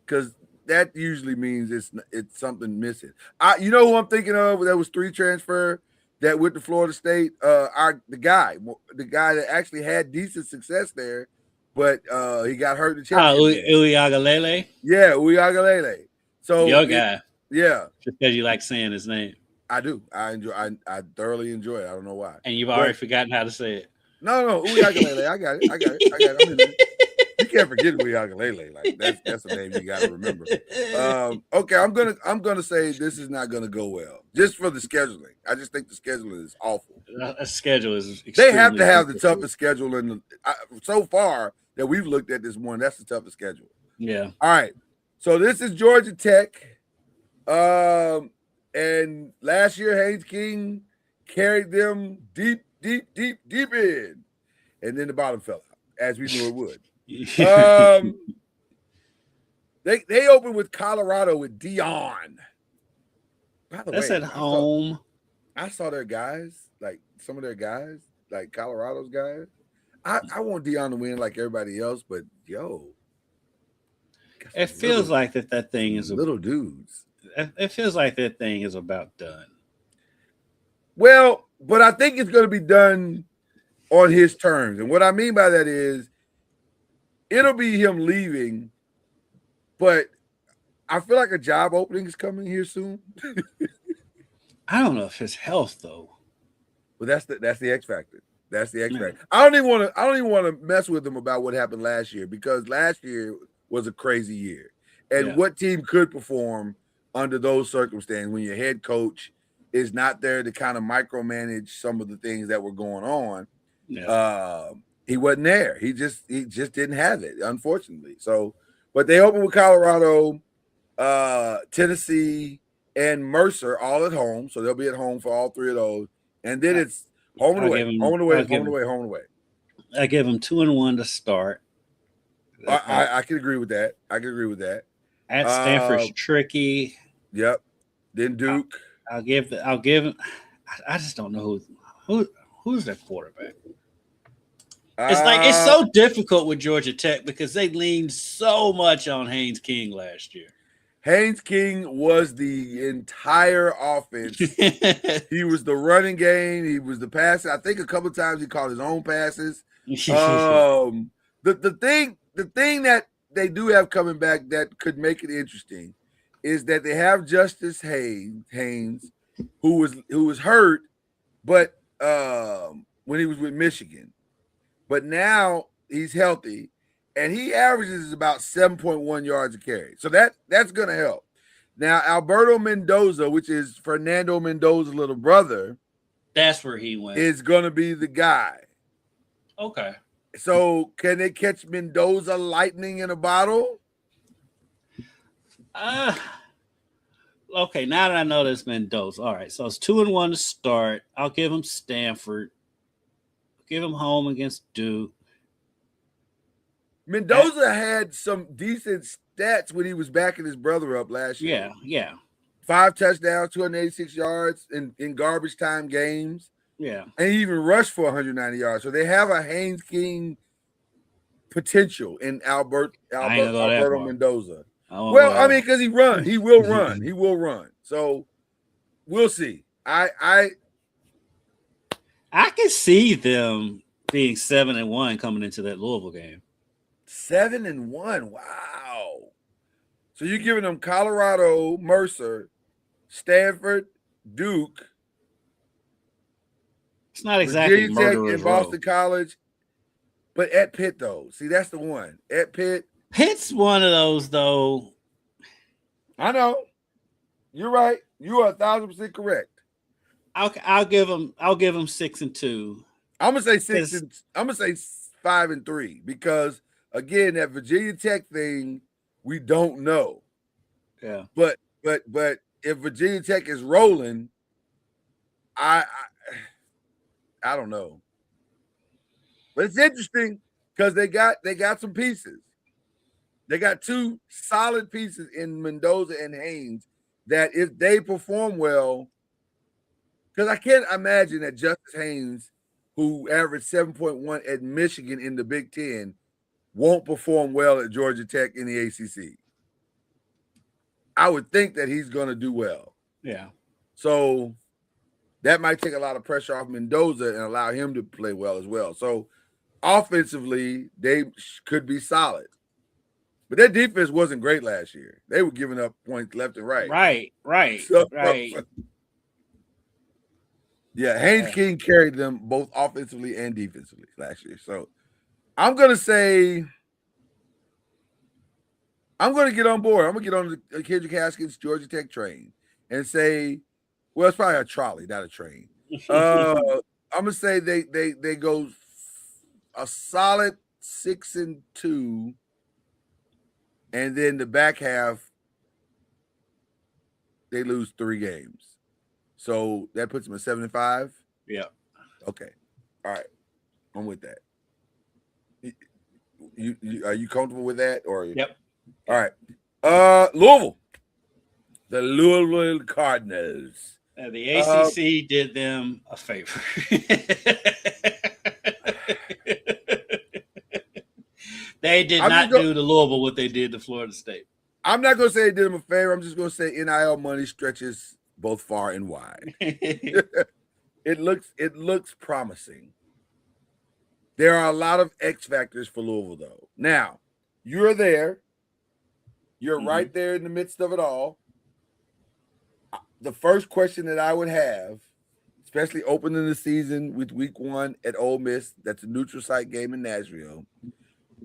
because that usually means it's something missing. You know who I'm thinking of? That was 3 transfer that went to Florida State. The guy that actually had decent success there, but he got hurt in the championship. Uiagalelei? Yeah, Uiagalelei. So your guy. Yeah. Just because you like saying his name. I do. I thoroughly enjoy it. I don't know why. And you've already forgotten how to say it. No, Uiagalelei. I got it. I'm in there. You can't forget Uiagalelei. Like that's a name you got to remember. Okay, I'm gonna say this is not gonna go well, just for the scheduling. I just think the scheduling is awful. A schedule is. They have to have the toughest schedule so far that we've looked at this morning. That's the toughest schedule. Yeah. All right. So this is Georgia Tech. And last year Haynes King carried them deep in, and then the bottom fell out, as we knew it would. They opened with Colorado with Dion. By the That's way, at home. I saw their guys, like some of their guys, like Colorado's guys. I want Dion to win like everybody else, but it feels like that thing is little dudes. It feels like that thing is about done. Well, but I think it's going to be done on his terms. And what I mean by that is it'll be him leaving, but I feel like a job opening is coming here soon. I don't know if his health though. Well, that's the X factor. That's the X factor. I don't even want to mess with him about what happened last year, because last year was a crazy year. And what team could perform under those circumstances when your head coach is not there to kind of micromanage some of the things that were going on? Yeah. He wasn't there. He just didn't have it, unfortunately. So, but they opened with Colorado, Tennessee, and Mercer all at home. So they'll be at home for all 3 of those. And then it's home and away. I give them 2-1 to start. I can agree with that. At Stanford's tricky. Yep. Then Duke. I'll give him. I just don't know who's their quarterback. It's so difficult with Georgia Tech because they leaned so much on Haynes King last year. Haynes King was the entire offense. He was the running game. He was the passer. I think a couple of times he called his own passes. The thing that they do have coming back that could make it interesting is that they have Justice Haynes, who was hurt, but when he was with Michigan, but now he's healthy, and he averages about 7.1 yards a carry. So that's going to help. Now, Alberto Mendoza, which is Fernando Mendoza's little brother, that's where he went, is going to be the guy. Okay. So can they catch Mendoza lightning in a bottle? Okay, now that I know this Mendoza. All right, so it's 2-1 to start. I'll give him Stanford. Give him home against Duke. Mendoza had some decent stats when he was backing his brother up last year. Yeah. 5 touchdowns, 286 yards in garbage time games. Yeah. And he even rushed for 190 yards. So they have a Haynes King potential in Alberto Mendoza. Well, I mean, because he will run. He will run. So we'll see. I can see them being 7-1 coming into that Louisville game. 7-1. Wow. So you're giving them Colorado, Mercer, Stanford, Duke. It's not exactly Virginia Tech and Boston College, but at Pitt though. See, that's the one. At Pitt. Pitt's one of those though. I know. You're right. You are 1,000% correct. I'll give them 6-2. I'm gonna say 5-3 because again, that Virginia Tech thing, we don't know. Yeah. But if Virginia Tech is rolling, I don't know. But it's interesting because they got some pieces. They got two solid pieces in Mendoza and Haynes that if they perform well, because I can't imagine that Justice Haynes, who averaged 7.1 at Michigan in the Big Ten, won't perform well at Georgia Tech in the ACC. I would think that he's going to do well. Yeah. So that might take a lot of pressure off Mendoza and allow him to play well as well. So offensively, they could be solid. But their defense wasn't great last year. They were giving up points left and right. Right. Yeah, Haynes King carried them both offensively and defensively last year. So I'm going to get on board. I'm going to get on the Kendrick Haskins Georgia Tech train and say, well, it's probably a trolley, not a train. I'm going to say they go a solid 6-2. And then the back half, they lose 3 games. So that puts them at 75? Yeah. Okay. All right. I'm with that. You are you comfortable with that? Or Yep. All right. Louisville. The Louisville Cardinals. The ACC did them a favor. They did not do to Louisville what they did to Florida State. I'm not going to say they did them a favor. I'm just going to say NIL money stretches both far and wide. It looks promising. There are a lot of X factors for Louisville, though. Now, you're there. You're right there in the midst of it all. The first question that I would have, especially opening the season with week 1 at Ole Miss, that's a neutral site game in Nashville,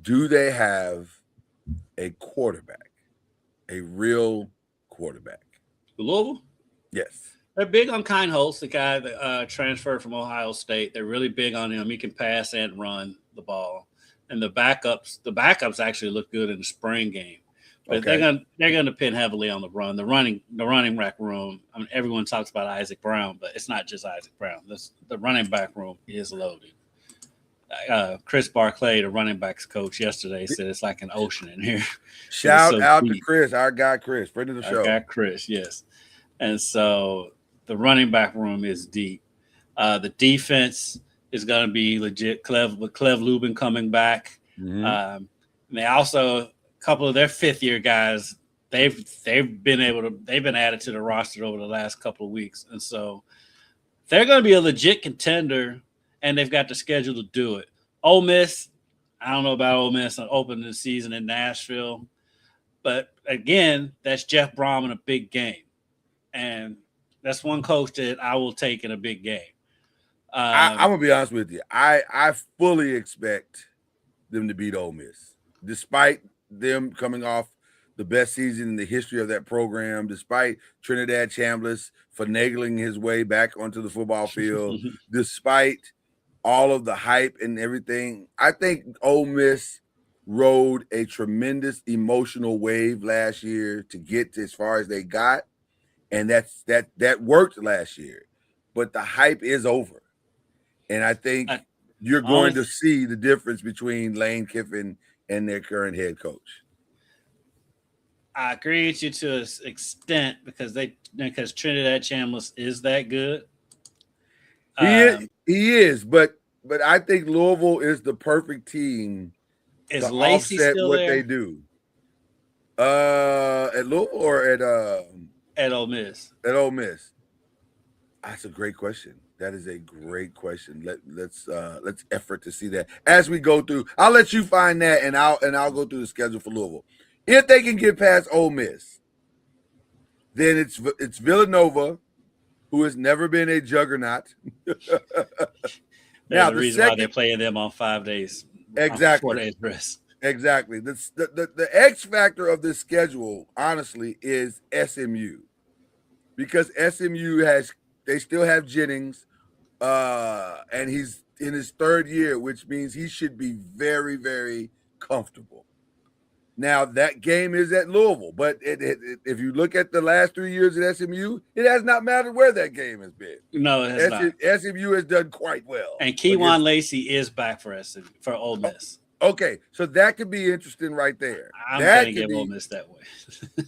do they have a quarterback, a real quarterback? Louisville? Yes. They're big on Kindholz, the guy that transferred from Ohio State. They're really big on him. He can pass and run the ball. And the backups actually look good in the spring game. But they're going to depend heavily on the run. The running back room. I mean, everyone talks about Isaac Brown, but it's not just Isaac Brown. The running back room is loaded. Chris Barclay, the running backs coach, yesterday said it's like an ocean in here. Shout out to Chris, our guy Chris, friend of the show. Our guy Chris, yes. And so the running back room is deep. The defense is going to be legit. With Clev Lubin coming back. And they also, a couple of their fifth-year guys, they've been added to the roster over the last couple of weeks. And so they're going to be a legit contender, and they've got the schedule to do it. Ole Miss, I don't know about Ole Miss on opening the season in Nashville. But, again, that's Jeff Brom in a big game. And that's one coach that I will take in a big game. I'm going to be honest with you. I fully expect them to beat Ole Miss, despite them coming off the best season in the history of that program, despite Trinidad Chambliss finagling his way back onto the football field, despite all of the hype and everything. I think Ole Miss rode a tremendous emotional wave last year to get as far as they got, and that worked last year. But the hype is over, and I think you're going to see the difference between Lane Kiffin and their current head coach. I agree with you to an extent because Trinidad Chambliss is that good. He is, but I think Louisville is the perfect team to Lacey offset what there? They do. At Louisville or at Ole Miss? At Ole Miss. That's a great question. That is a great question. Let's effort to see that as we go through. I'll let you find that, and I'll go through the schedule for Louisville. If they can get past Ole Miss, then it's Villanova, who has never been a juggernaut. Now the reason why they're playing them on 5 days. Exactly. 4 days rest. Exactly. The X factor of this schedule, honestly, is SMU, because SMU they still have Jennings, and he's in his 3rd year, which means he should be very, very comfortable. Now that game is at Louisville, but if you look at the last 3 years at SMU, it has not mattered where that game has been. No, it has not. SMU has done quite well. And Keywan Lacey is back for Ole Miss. Okay, so that could be interesting right there. I'm going to give Ole Miss that way.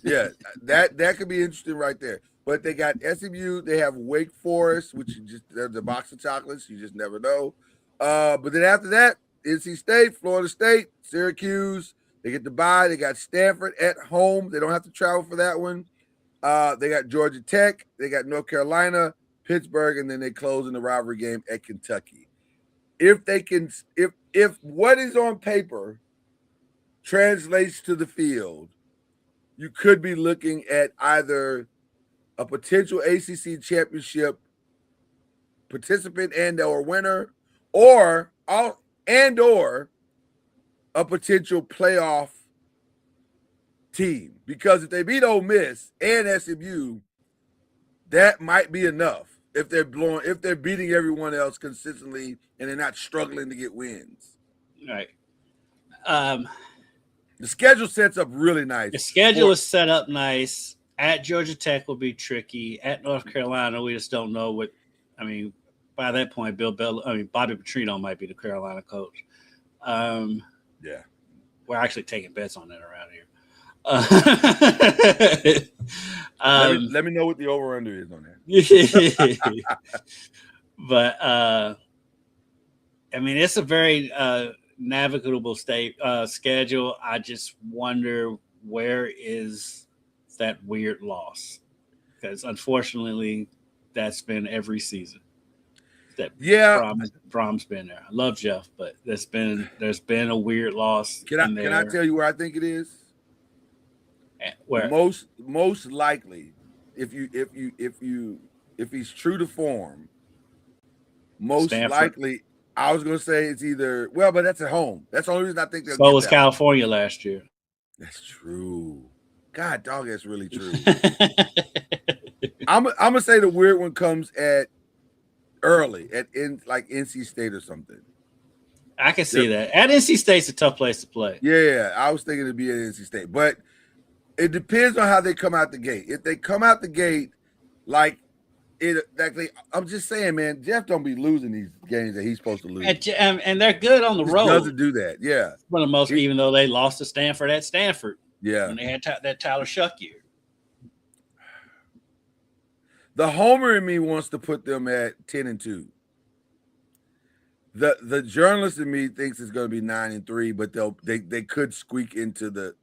Yeah, that could be interesting right there. But they got SMU. They have Wake Forest, which they're the box of chocolates. You just never know. But then after that, NC State, Florida State, Syracuse. They get to bye. They got Stanford at home. They don't have to travel for that one. They got Georgia Tech. They got North Carolina, Pittsburgh, and then they close in the rivalry game at Kentucky. If they can, if what is on paper translates to the field, you could be looking at either a potential ACC championship participant and/or winner, or a potential playoff team. Because if they beat Ole Miss and SMU, that might be enough. If they're beating everyone else consistently and they're not struggling to get wins. Right. The schedule sets up really nice. The schedule is set up nice. At Georgia Tech will be tricky. At North Carolina, we just don't know what. I mean, by that point, Bobby Petrino might be the Carolina coach. Yeah, we're actually taking bets on that around here. Let me know what the over/under is on that. But I mean, it's a very navigable schedule. I just wonder where is that weird loss, because unfortunately, that's been every season. Brom's been there. I love Jeff, but there's been a weird loss. Can I tell you where I think it is? Where most likely, if he's true to form, most Stanford. likely, I was going to say it's either but that's at home. That's the only reason I think they'll. So was California last year. That's true. God, dog, that's really true. I'm gonna say the weird one comes at early like NC State or something. I can see that. At NC State's a tough place to play. Yeah, I was thinking it'd be at NC State, but it depends on how they come out the gate. If they come out the gate I'm just saying, man, Jeff don't be losing these games that he's supposed to lose. And they're good on the road. Doesn't do that, yeah. One of the most, even though they lost to Stanford at Stanford. Yeah. When they had that Tyler Shuck year. The homer in me wants to put them at 10-2. The journalist in me thinks it's going to be 9-3, but they could squeak into the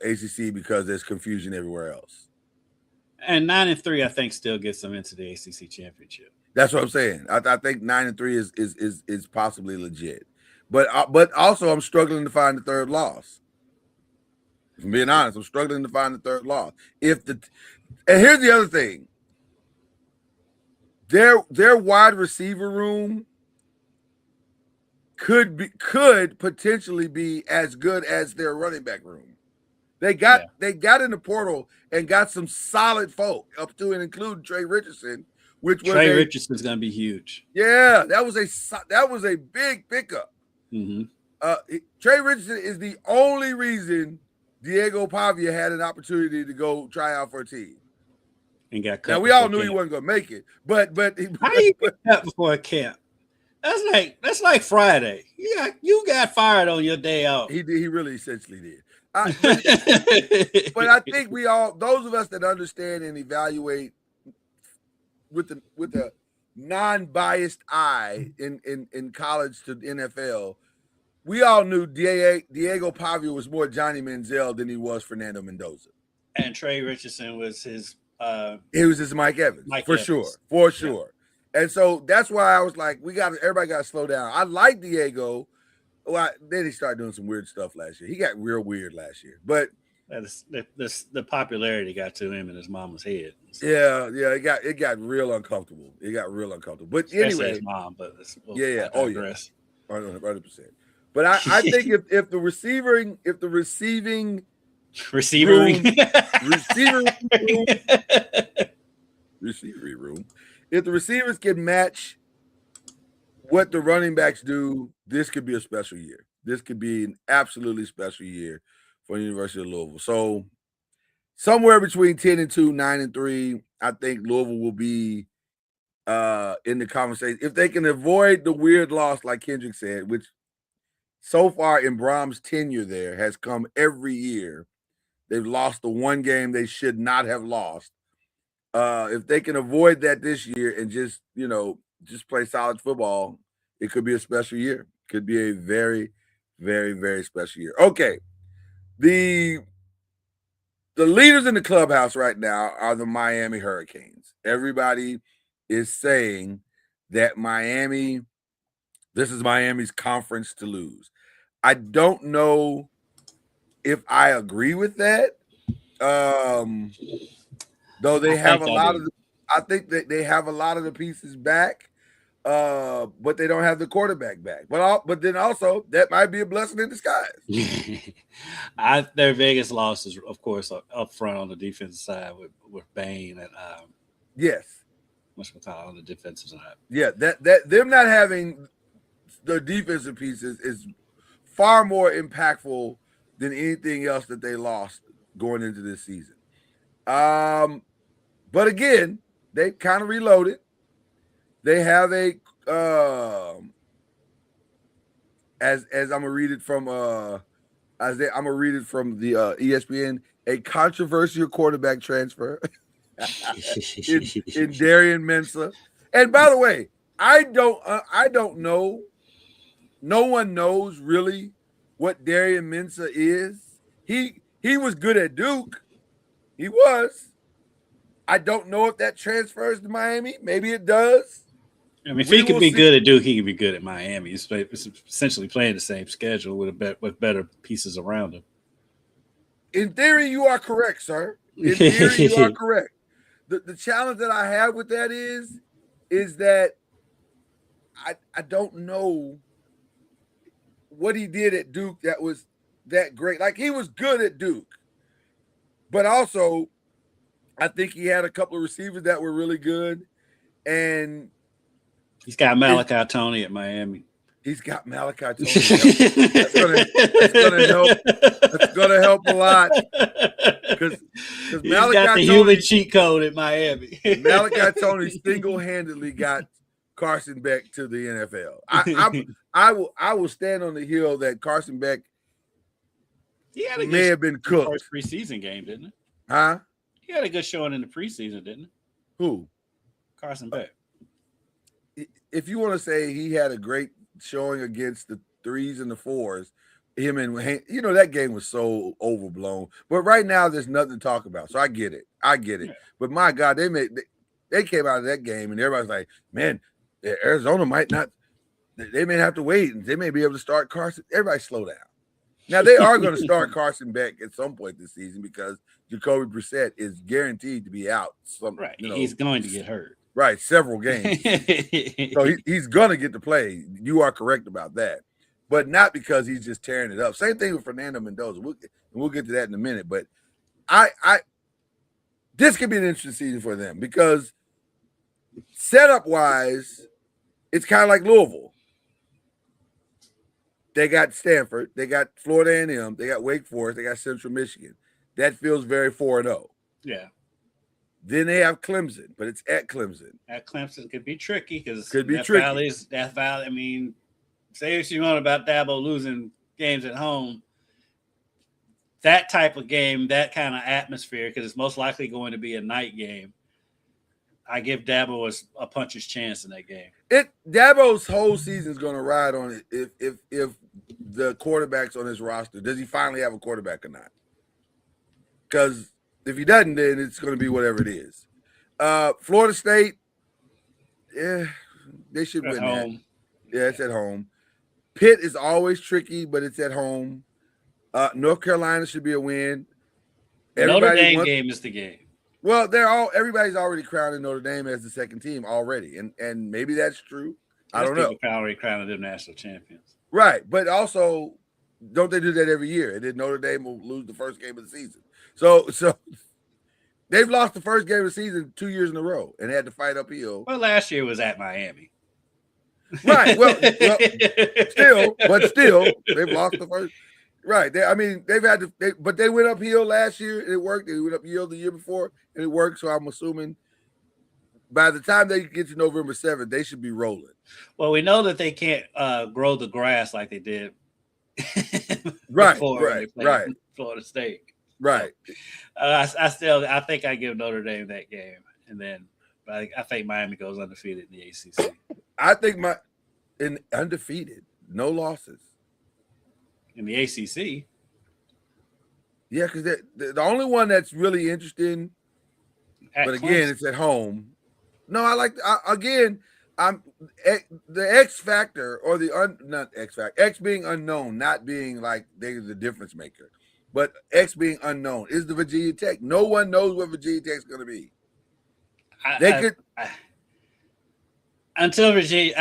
ACC because there's confusion everywhere else. And 9-3, I think, still gets them into the ACC championship. That's what I'm saying. I think 9-3 is possibly legit, but also I'm struggling to find the third loss. If I'm being honest, I'm struggling to find the third loss. And here's the other thing: their wide receiver room could potentially be as good as their running back room. They got in the portal and got some solid folk up to and including Trey Richardson, Richardson's going to be huge. Yeah, that was a big pickup. Mm-hmm. Trey Richardson is the only reason Diego Pavia had an opportunity to go try out for a team. And got cut. Now we all knew he wasn't going to make it, but how you get cut before a camp? That's like Friday. You got fired on your day off. He really essentially did. But I think those of us that understand and evaluate with a non-biased eye in college to NFL, we all knew Diego Pavia was more Johnny Manziel than he was Fernando Mendoza. And Trey Richardson was his he was his Mike Evans. For sure. And so that's why I was like, everybody got to slow down. I like Diego. Well, then he started doing some weird stuff last year. He got real weird last year, but the popularity got to him in his mama's head. So. Yeah, it got real uncomfortable. But especially anyway, his mom. But 100%. But I think if the receiving room, if the receivers can match what the running backs do, this could be a special year. this could be an absolutely special year for the University of Louisville. So somewhere between 10-2, 9-3, I think Louisville will be in the conversation. If they can avoid the weird loss, like Kendrick said, which so far in Brahms' tenure there has come every year. They've lost the one game they should not have lost. If they can avoid that this year and just play solid football, it could be a special year. Could be a very, very, very special year. Okay. The leaders in the clubhouse right now are the Miami Hurricanes. Everybody is saying that this is Miami's conference to lose. I don't know if I agree with that. Though they have a lot of I think that they have a lot of the pieces back, but they don't have the quarterback back. But then also that might be a blessing in disguise. Their biggest losses, of course, up front on the defensive side with Bain and yes, on the defensive side. Yeah, that them not having the defensive pieces is far more impactful than anything else that they lost going into this season. But again, they kind of reloaded. They have a as I'm gonna read it from the ESPN, a controversial quarterback transfer in Darian Mensah. And by the way, I don't know. No one knows really what Darian Mensah is. He was good at Duke. He was. I don't know if that transfers to Miami. Maybe it does. I mean, if he could be good at Duke, he could be good at Miami. He's essentially playing the same schedule with better pieces around him. In theory, you are correct, sir. In theory, you are correct. The challenge that I have with that is that I don't know what he did at Duke that was that great. Like, he was good at Duke, but also I think he had a couple of receivers that were really good, and he's got Malachi Tony at Miami. He's got Malachi Tony. That's gonna help. That's gonna help a lot because Malachi got the human cheat code at Miami. Malachi Tony single-handedly got Carson Beck to the NFL. I will stand on the hill that Carson Beck may have been cooked. First preseason game, didn't it? Huh? He had a good showing in the preseason, didn't it? Who? Carson Beck. If you want to say he had a great showing against the 3s and the 4s, him and that game was so overblown. But right now, there's nothing to talk about. So I get it. Yeah. But my God, they came out of that game and everybody's like, man, Arizona might not. They may have to wait and they may be able to start Carson. Everybody slow down. Now they are going to start Carson Beck at some point this season because Jacoby Brissett is guaranteed to be out. Right. He's going to get hurt. Right. Several games. So he's going to get to play. You are correct about that. But not because he's just tearing it up. Same thing with Fernando Mendoza. We'll get to that in a minute. But this could be an interesting season for them because setup-wise, it's kind of like Louisville. They got Stanford. They got Florida A&M. They got Wake Forest. They got Central Michigan. That feels very 4-0. Yeah. Then they have Clemson, but it's at Clemson. At Clemson could be tricky because Death Valley. I mean, say what you want about Dabo losing games at home. That type of game, that kind of atmosphere, because it's most likely going to be a night game. I give Dabo a puncher's chance in that game. Dabo's whole season is going to ride on it if the quarterback's on his roster. Does he finally have a quarterback or not? Because if he doesn't, then it's going to be whatever it is. Florida State, they should win that. Yeah, it's at home. Pitt is always tricky, but it's at home. North Carolina should be a win. Notre Dame game is the game. Well, everybody's already crowning Notre Dame as the second team already, and maybe that's true. I don't know. People already crowning them national champions, right? But also, don't they do that every year? And then Notre Dame will lose the first game of the season. So they've lost the first game of the season 2 years in a row and had to fight uphill. Well, last year was at Miami. Right. Well, still, they've lost the first. Right. They've had to, but they went uphill last year. And it worked. They went uphill the year before, and it worked. So I'm assuming by the time they get to November 7th, they should be rolling. Well, we know that they can't grow the grass like they did. Right. Florida State. Right. So, I think I give Notre Dame that game, and then I think Miami goes undefeated in the ACC. I think undefeated, no losses in the ACC. Yeah, because the only one that's really interesting, but again, it's at home. No, I'm the X factor or not X factor, X being unknown, not being like they're the difference maker. But X being unknown is the Virginia Tech. No one knows what Virginia Tech's going to be. Until Virginia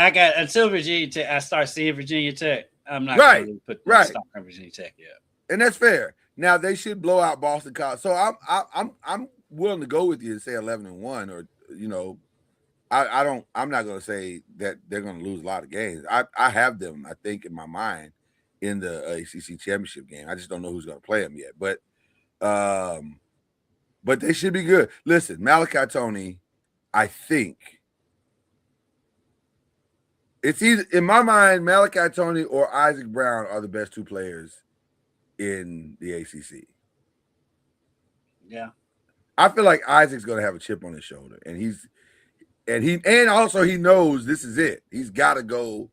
Tech, I start seeing Virginia Tech. I'm not going to put stock on Virginia Tech yet. And that's fair. Now they should blow out Boston College. So I'm willing to go with you and say 11-1, or I'm not going to say that they're going to lose a lot of games. I have them, I think, in my mind in the ACC championship game. I just don't know who's going to play them yet, but they should be good. Listen, Malachi Toney, I think it's either, in my mind, Malachi Toney or Isaac Brown are the best two players in the ACC. Yeah, I feel like Isaac's going to have a chip on his shoulder, and also he knows this is it. He's got to go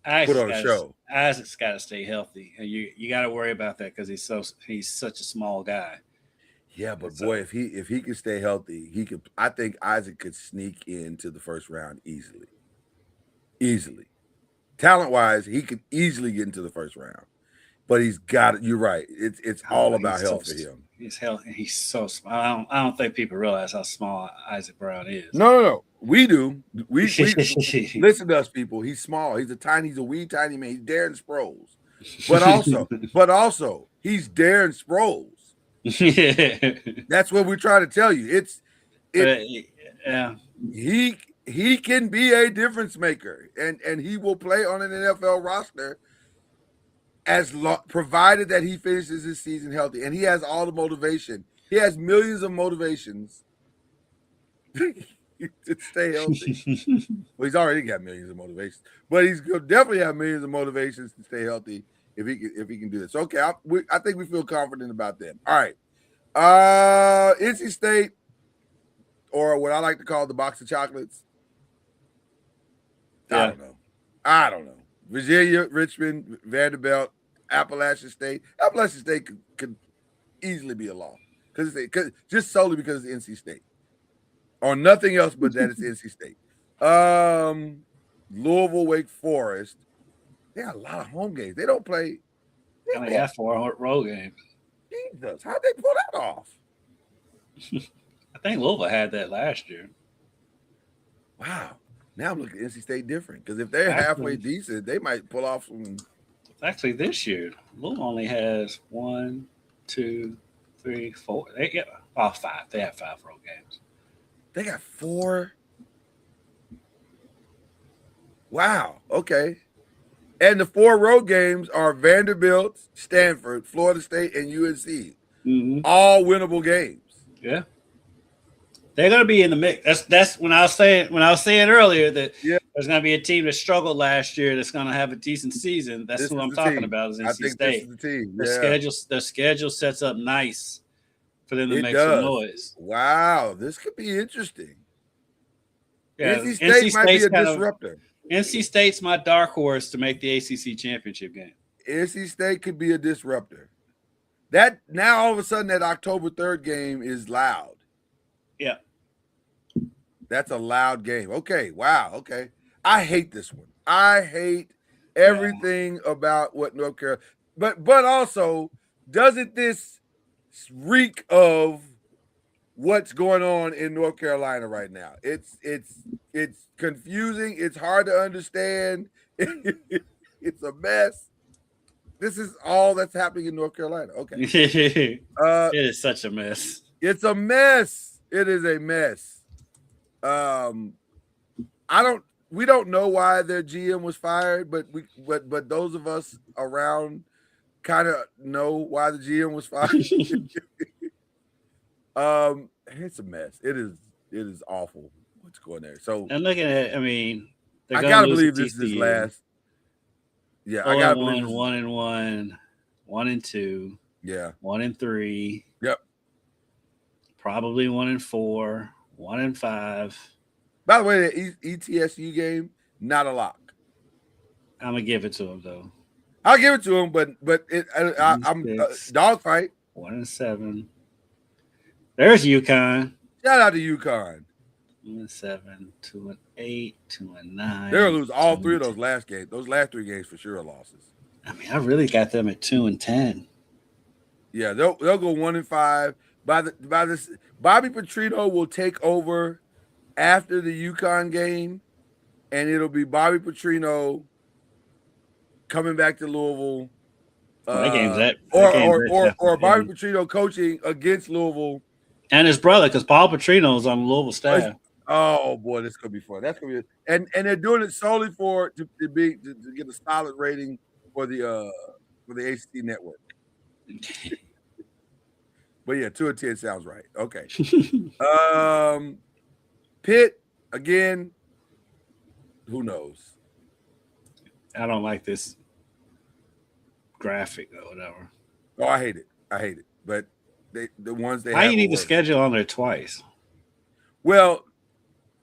put on a show. Isaac's got to stay healthy, and you got to worry about that because he's such a small guy. Yeah, but boy, if he can stay healthy, he could. I think Isaac could sneak into the first round easily. Talent-wise, he could easily get into the first round. But he's got it. You're right. It's all about health for him. He's healthy. He's so small. I don't think people realize how small Isaac Brown is. No. We do. We listen to us, people. He's small. He's a wee tiny man. He's Darren Sproles. But also, he's Darren Sproles. That's what we're trying to tell you. He can be a difference maker, and he will play on an NFL roster provided that he finishes his season healthy, and he has all the motivation. He has millions of motivations to stay healthy. Well, he's already got millions of motivations, but he's going to definitely have millions of motivations to stay healthy if he can do this. Okay, I think we feel confident about them. All right, NC State, or what I like to call the box of chocolates. Yeah. I don't know. Virginia, Richmond, Vanderbilt, Appalachian State. Appalachian State could easily be a loss just solely because it's NC State, or nothing else but that it's NC State. Louisville, Wake Forest. They got a lot of home games. They don't play. They only have 4 road games. Jesus, how'd they pull that off? I think Louisville had that last year. Wow. Now I'm looking at NC State different, because if they're halfway decent, they might pull off some. Actually, this year, Louisville only has 1, 2, 3, 4. They get 5. They have 5 road games. They got 4. Wow. Okay. And the 4 road games are Vanderbilt, Stanford, Florida State, and UNC. Mm-hmm. All winnable games. Yeah. They're going to be in the mix. That's when I was saying earlier that there's going to be a team that struggled last year that's going to have a decent season. That's what I'm talking about. Is NC State. This is the team. Yeah. The schedule sets up nice for them to make some noise. Wow, this could be interesting. Yeah, NC State might be a disruptor. NC State's my dark horse to make the ACC championship game. NC State could be a disruptor. That now all of a sudden that October 3rd game is loud. Yeah. That's a loud game. Okay. Wow. Okay. I hate this one. I hate everything about what North Carolina, but also, doesn't this reek of what's going on in North Carolina right now? It's confusing. It's hard to understand. It's a mess. This is all that's happening in North Carolina. Okay. It is such a mess. It's a mess. It is a mess. we don't know why their GM was fired, but those of us around kind of know why the GM was fired. It's a mess. It is awful what's going there. So I'm looking at. I mean, I gotta believe this is his last. Yeah, I gotta believe this. 1-1, 1-2. Yeah, 1-3. Yep. Probably 1-4, 1-5. By the way, the ETSU game, not a lock. I'm gonna give it to him though. I'll give it to him, but I'm dogfight. 1-7. There's UConn. Shout out to UConn. 1-7, 2-8, 2-9. They're gonna lose all three of those last games. Those last three games for sure are losses. I mean, I really got them at 2-10. Yeah, they'll go 1-5. By this, Bobby Petrino will take over after the UConn game, and it'll be Bobby Petrino coming back to Louisville. Or Bobby Petrino coaching against Louisville. And his brother, because Paul Petrino's on Louisville staff. Oh boy, this could be fun. That's gonna be and they're doing it solely to get a solid rating for the ACC network. But yeah, 2-10 sounds right. Okay. Pitt again. Who knows? I don't like this graphic or whatever. Oh, I hate it. But the ones they how you need the schedule on there twice? Well,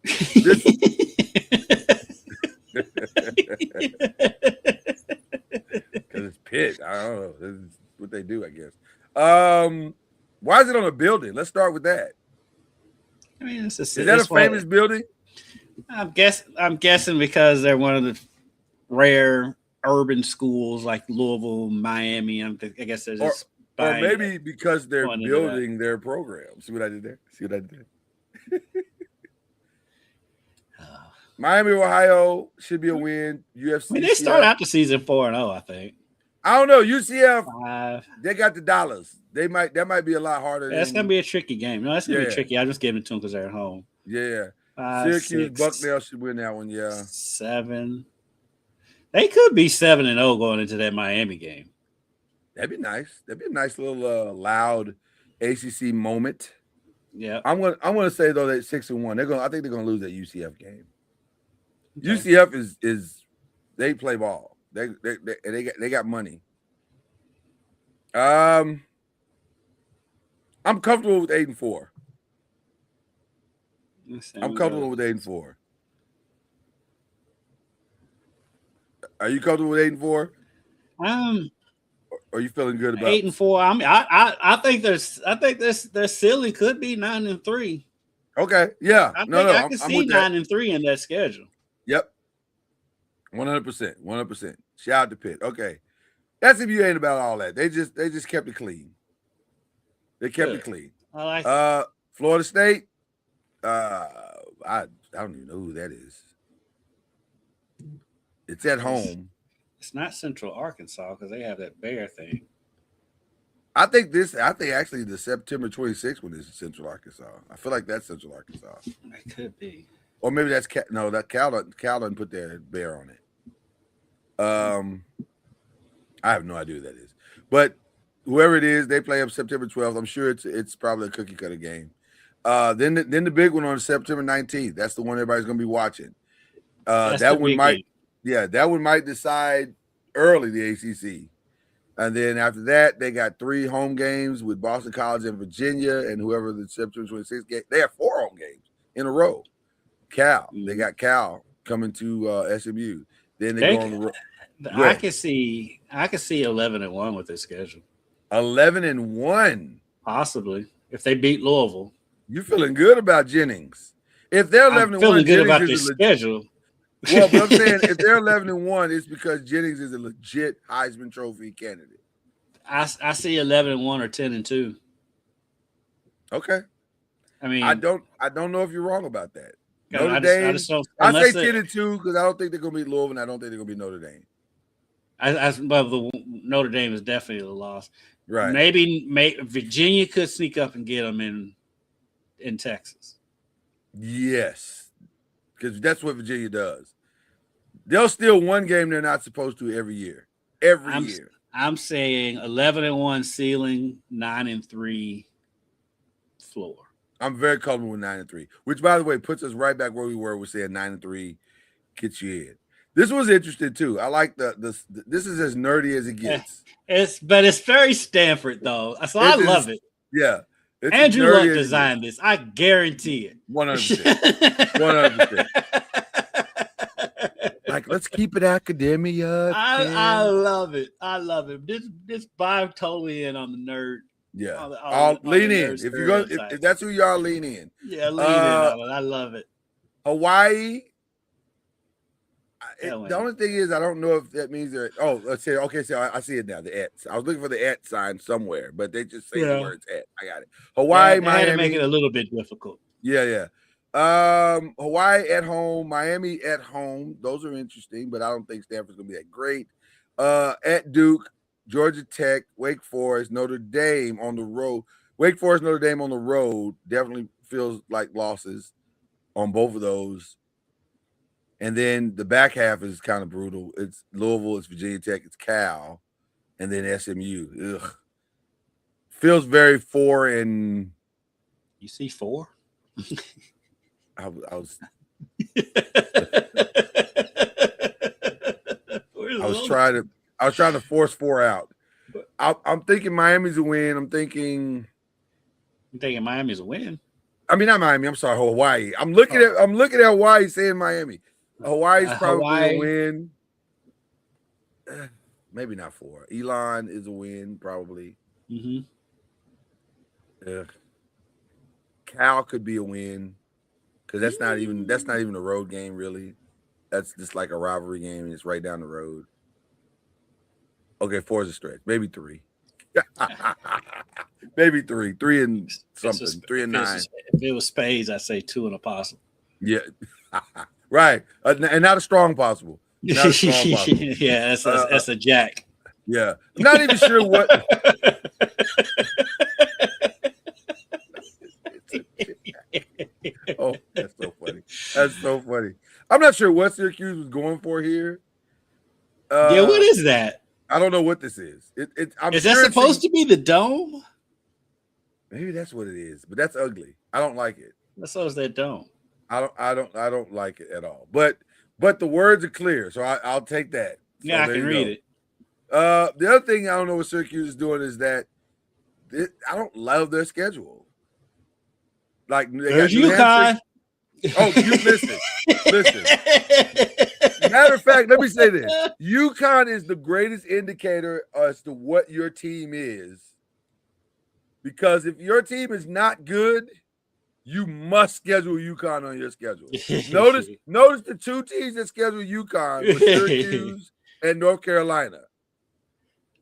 this because it's Pitt. I don't know. This is what they do, I guess. Why is it on a building? Let's start with that. I mean, is that a famous building? I'm guessing because they're one of the rare urban schools like Louisville, Miami. I guess they're just or maybe because they're building their program. See what I did there? Miami, Ohio should be a win. UFC. I mean, they start out the season 4-0, I think. I don't know. UCF, they got the dollars. That might be a lot harder. That's gonna be a tricky game. No, that's gonna be tricky. I'm just giving it to them because they're at home. Yeah. 5, Syracuse, 6, Bucknell should win that one. Yeah. 7. They could be 7-0 going into that Miami game. That'd be nice. That'd be a nice little loud ACC moment. Yeah. I'm gonna say though that 6-1. I think they're gonna lose that UCF game. Okay. UCF is they play ball. They got money. I'm comfortable with 8-4. I'm comfortable with 8-4. Are you comfortable with 8-4? Are you feeling good about 8-4? I mean, I think their ceiling could be 9-3. Okay, yeah. I can see 9-3 in that schedule. Yep. 100%. Shout out to Pitt. Okay. That's if you ain't about all that. They just kept it clean. They kept it clean. I like it. Florida State. I don't even know who that is. It's at home. It's not Central Arkansas because they have that bear thing. I think actually the September 26th one is Central Arkansas. I feel like that's Central Arkansas. It could be. Or maybe that's Cal doesn't put their bear on it. I have no idea who that is. But whoever it is, they play up September 12th. I'm sure it's probably a cookie cutter game. Then the big one on September 19th. That's the one everybody's gonna be watching. That one might decide early the ACC. And then after that, they got 3 home games with Boston College and Virginia, and whoever the September 26th game. They have 4 home games in a row. Cal, they got Cal coming to SMU. Then they go on the road. I can see 11-1 with this schedule. 11-1, possibly if they beat Louisville. You feeling good about Jennings? If they're 11-1, feeling good about their schedule. Well, but I'm saying if they're 11-1, it's because Jennings is a legit Heisman Trophy candidate. I see 11-1 or 10-2. Okay. I mean, I don't know if you're wrong about that. Notre Dame. I say 10-2 because I don't think they're gonna beat Louisville, and I don't think they're gonna beat Notre Dame. Well, the Notre Dame is definitely a loss. Right. Maybe Virginia could sneak up and get them in Texas. Yes. because that's what Virginia does. They'll steal one game they're not supposed to every year. Every year. I'm saying 11-1 ceiling, 9-3 floor. I'm very comfortable with 9-3, which, by the way, puts us right back where we were. We're saying 9-3 gets you in. This was interesting too. I like this is as nerdy as it gets. But it's very Stanford though, so I love it. Yeah, Andrew Luck designed this. I guarantee it. 100%. 100%. Like, let's keep it academia. I love it. I love it. This vibe totally in on the nerd. Yeah, I'll lean in. If you're going, if that's who you are, lean in. Yeah, lean in on it. I love it. Hawaii. The only thing is, I don't know if that means they're. Oh, let's say. Okay, so I see it now. The ets. I was looking for the et sign somewhere, but they just say the words et. I got it. Hawaii, Miami. Had to make it a little bit difficult. Yeah. Hawaii at home, Miami at home. Those are interesting, but I don't think Stanford's gonna be that great. At Duke, Georgia Tech, Wake Forest, Notre Dame on the road. Wake Forest, Notre Dame on the road definitely feels like losses on both of those. And then the back half is kind of brutal. It's Louisville, it's Virginia Tech, it's Cal, and then SMU. Ugh. Feels very 4 and. You see 4? I was trying to force 4 out. I'm thinking Miami's a win. I'm thinking Miami's a win. I mean, not Miami. I'm sorry, Hawaii. I'm looking at Hawaii saying Miami. Hawaii's probably a win. Maybe not 4. Elon is a win, probably. Cal could be a win because that's not even a road game, really. That's just like a rivalry game, and it's right down the road. Okay, 4 is a stretch. Maybe 3. Maybe 3. 3 and something. 3 and 9. If it was spades, I'd say 2 and a possible. Yeah. Right. And not a strong possible. Not a strong possible. Yeah, that's a jack. Yeah. I'm not even sure what. Oh, that's so funny. That's so funny. I'm not sure what Syracuse was going for here. What is that? I don't know what this is. Is that supposed to be the dome? Maybe that's what it is, but that's ugly. I don't like it. So is that dome. I don't like it at all. But the words are clear, so I'll take that. So yeah, I can read it. The other thing I don't know what Syracuse is doing is that I don't love their schedule. Like there's UConn. Oh, you listen. Matter of fact, let me say this: UConn is the greatest indicator as to what your team is, because if your team is not good, you must schedule UConn on your schedule. Notice the 2 teams that schedule UConn were Syracuse and North Carolina.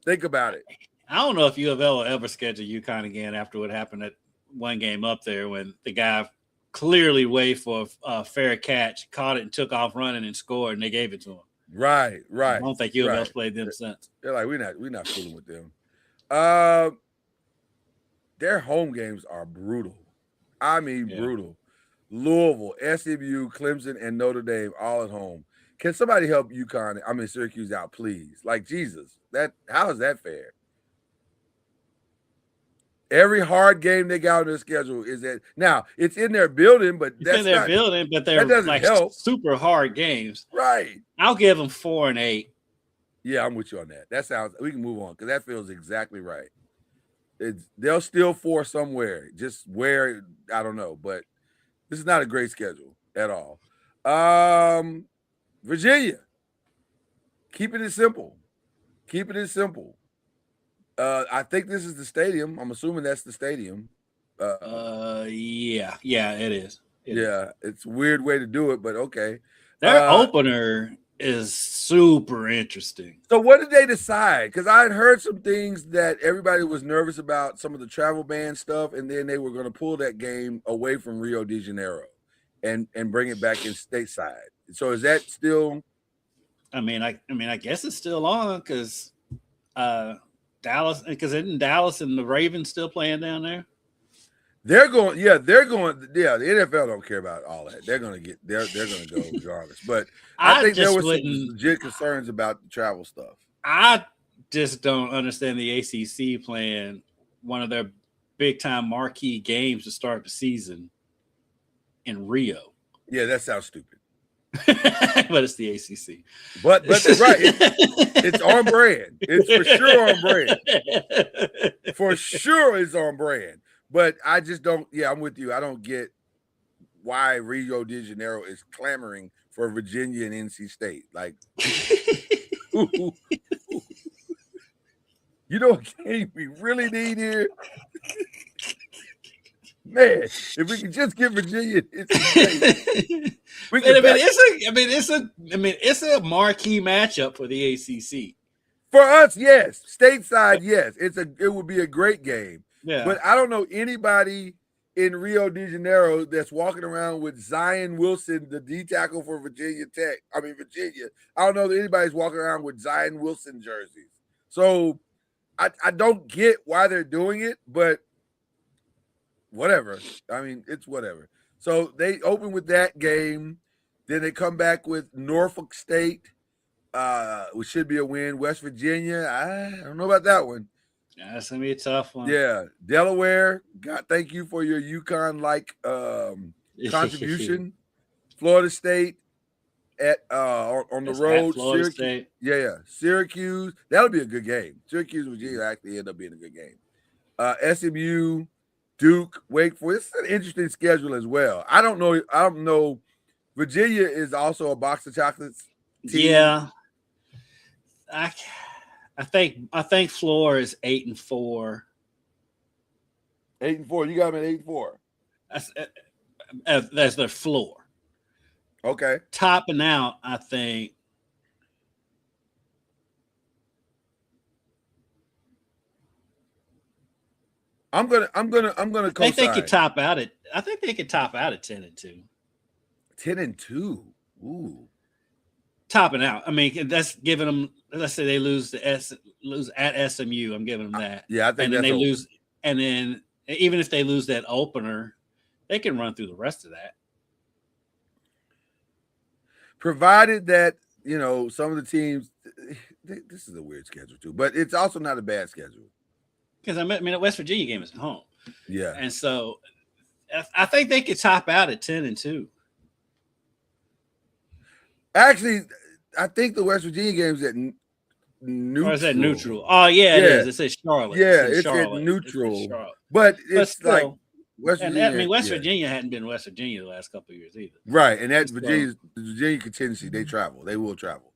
Think about it. I don't know if U of L will ever schedule UConn again after what happened at one game up there when the guy clearly waited for a fair catch, caught it and took off running and scored, and they gave it to him. Right. I don't think U of L's played them since. They're like, we're not fooling with them. Their home games are brutal. I mean, brutal. Louisville, SMU, Clemson, and Notre Dame all at home. Can somebody help Syracuse out, please? Like, Jesus, how is that fair? Every hard game they got on their schedule is that now it's in their building, but they're like help. Super hard games. Right. I'll give them 4 and 8. Yeah, I'm with you on that. We can move on because that feels exactly right. They'll steal 4 somewhere, just where I don't know, but this is not a great schedule at all. Virginia, keeping it simple. I think this is the stadium. I'm assuming that's the stadium. Yeah, it is. It's a weird way to do it, but okay. Their opener is super interesting. So what did they decide? Because I had heard some things that everybody was nervous about, some of the travel ban stuff, and then they were going to pull that game away from Rio de Janeiro and bring it back in stateside. So is that still? I guess it's still on because Dallas, because isn't Dallas and the Ravens still playing down there? They're going. Yeah, they're going. Yeah, the NFL don't care about all that. They're going to get. They're going to go regardless. But I think there was some legit concerns about the travel stuff. I just don't understand the ACC playing one of their big time marquee games to start the season in Rio. Yeah, that sounds stupid. But it's the ACC. But right, it's on brand. It's for sure on brand. For sure, it's on brand. But I just don't. Yeah, I'm with you. I don't get why Rio de Janeiro is clamoring for Virginia and NC State. Like, you know what game we really need here? Man, if we could just get Virginia, it's a marquee matchup for the ACC. For us, yes. Stateside, yes. It would be a great game. Yeah. But I don't know anybody in Rio de Janeiro that's walking around with Zion Wilson, the D tackle for Virginia. I don't know that anybody's walking around with Zion Wilson jerseys. So I don't get why they're doing it, but whatever. I mean, it's whatever. So they open with that game. Then they come back with Norfolk State, which should be a win. West Virginia, I don't know about that one. Yeah, that's going to be a tough one. Yeah. Delaware, God, thank you for your UConn-like contribution. Florida State on the road. Florida State. Yeah. Syracuse, that'll be a good game. Syracuse, Virginia actually end up being a good game. SMU, Duke, Wake Forest. It's an interesting schedule as well. I don't know. Virginia is also a box of chocolates team. Yeah. I think floor is 8-4. 8-4. You got them at 8-4. That's their floor. Okay. Topping out, I think. I'm gonna co-sign. I think they could top out at 10-2. 10-2. Ooh. Topping out. I mean, that's giving them. Let's say they lose at SMU. I'm giving them that. Yeah, I think. And then they lose. And then even if they lose that opener, they can run through the rest of that. Provided that some of the teams. This is a weird schedule too, but it's also not a bad schedule. Because I mean, the West Virginia game is at home. Yeah, and so I think they could top out at 10-2. Actually, I think the West Virginia game is at neutral. Or is that neutral? Oh, yeah, it is. It says Charlotte. Yeah, it's at neutral. But it's still, like West Virginia. West Virginia hadn't been West Virginia the last couple of years either. Right, and that Virginia contingency, they travel. They will travel.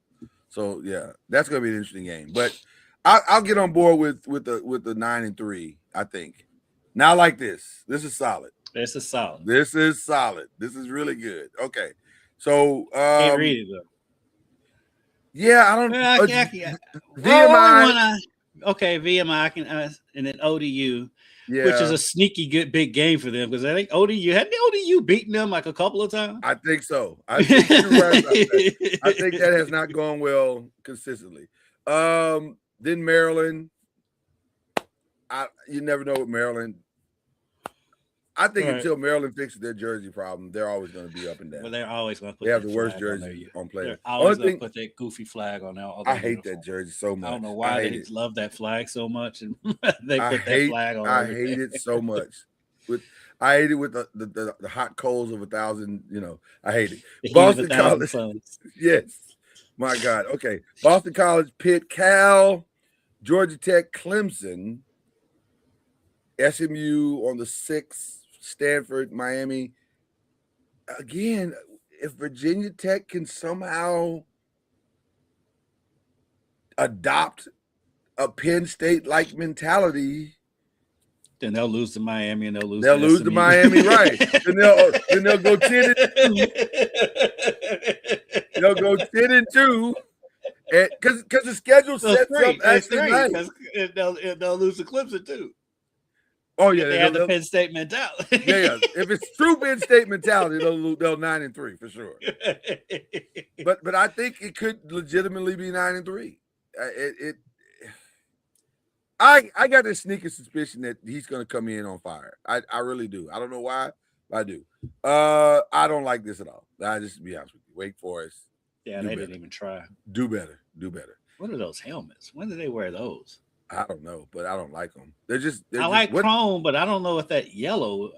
So, yeah, that's going to be an interesting game. But I'll get on board with the 9-3, I think. Now, like this. This is solid. This is solid. This is solid. This is really good. Okay. So can't read it though. Yeah, I don't. VMI. VMI. I can, and then ODU, which is a sneaky good big game for them because I think ODU beaten them like a couple of times. I think so. I think you're right about that. I think that has not gone well consistently. Then Maryland. You never know with Maryland. I think until Maryland fixes their jersey problem, they're always going to be up and down. Well, they're always going to put. They have the worst jersey on players. They're always going to put that goofy flag on there. I hate that jersey so much. I don't know why they love that flag so much, and they put that flag on. I hate it so much. I hate it with the hot coals of 1,000. I hate it. Boston College. Yes, my God. Okay, Boston College, Pitt, Cal, Georgia Tech, Clemson, SMU on the 6th. Stanford, Miami. Again, if Virginia Tech can somehow adopt a Penn State-like mentality, then they'll lose to Miami and they'll lose to Miami, right? Then they'll go 10-2. They'll go 10-2. Because the schedule sets up actually nice. They'll lose to Clemson too. Oh yeah, they have the Penn State mentality. Yeah, if it's true Penn State mentality, they'll 9-3 for sure. But I think it could legitimately be 9-3. I got this sneaking suspicion that he's going to come in on fire. I really do. I don't know why, but I do. I don't like this at all. I just to be honest with you. Wake Forest. Yeah, they didn't even try. Do better. Do better. What are those helmets? When do they wear those? I don't know, but I don't like them. I like chrome, but I don't know if that yellow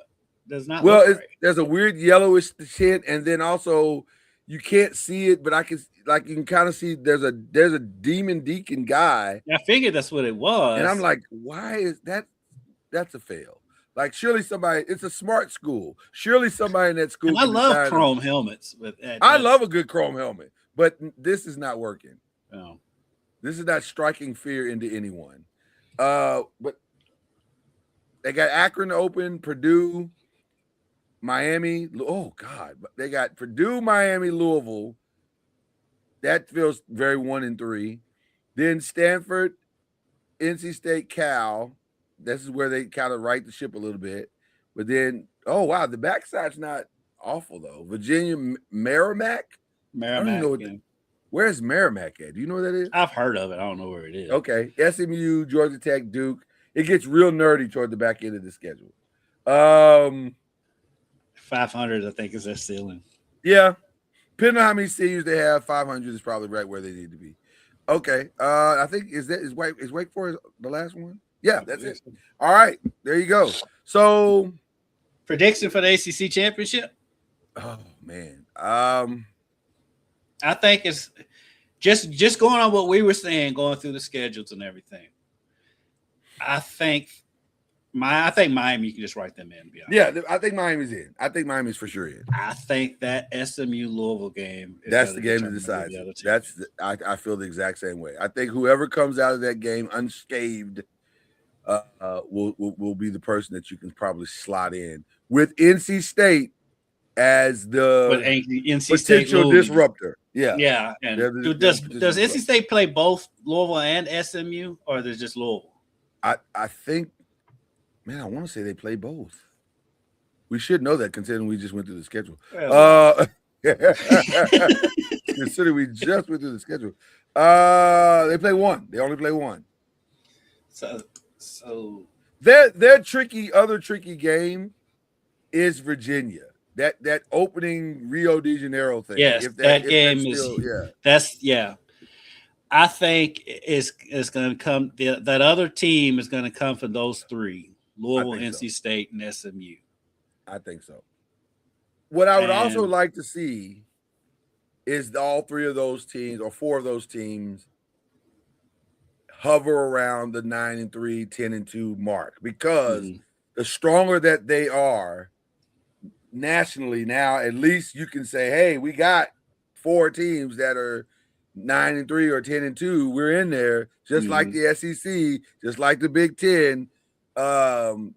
does not. Well, look right. There's a weird yellowish tint, and then also you can't see it, but I can you can kind of see there's a demon deacon guy. I figured that's what it was, and I'm like, why is that? That's a fail. Like surely somebody. It's a smart school. Surely somebody in that school. And I love chrome helmets. I love a good chrome helmet, but this is not working. Oh. This is not striking fear into anyone. But they got Akron open, Purdue, Miami. Oh God, they got Purdue, Miami, Louisville. That feels very 1-3. Then Stanford, NC State, Cal. This is where they kind of right the ship a little bit. But then, oh wow, the backside's not awful though. Virginia, Merrimack. I don't even know what. Where's Merrimack at? Do you know what that is? I've heard of it. I don't know where it is. Okay. SMU, Georgia Tech, Duke. It gets real nerdy toward the back end of the schedule. 500, I think, is their ceiling. Yeah. Depending on how many CUs they have, 500 is probably right where they need to be. Okay. I think is Wake Forest the last one? Yeah, that's it. All right. There you go. So prediction for the ACC championship? Oh man. I think it's just going on what we were saying, going through the schedules and everything. I think Miami, you can just write them in. Yeah, I think Miami's in. I think Miami's for sure in. I think that SMU Louisville game. That's the game that decides. I feel the exact same way. I think whoever comes out of that game unscathed will be the person that you can probably slot in with NC State as the potential disruptor. Yeah. And does NC State play both Louisville and SMU, or is it just Louisville? I think, man, I want to say they play both. We should know that considering we just went through the schedule. Considering we just went through the schedule. They play one. They only play one. So their other tricky game is Virginia. That opening Rio de Janeiro thing. Yes, that game is. I think it's going to come. That other team is going to come for those three: Louisville, NC State, and SMU. I think so. What I would also like to see is all three of those teams or four of those teams hover around the 9-3, 10-2 mark, because the stronger that they are nationally now, at least you can say, hey, we got four teams that are 9-3 or 10-2. We're in there, just like the SEC, just like the Big Ten. And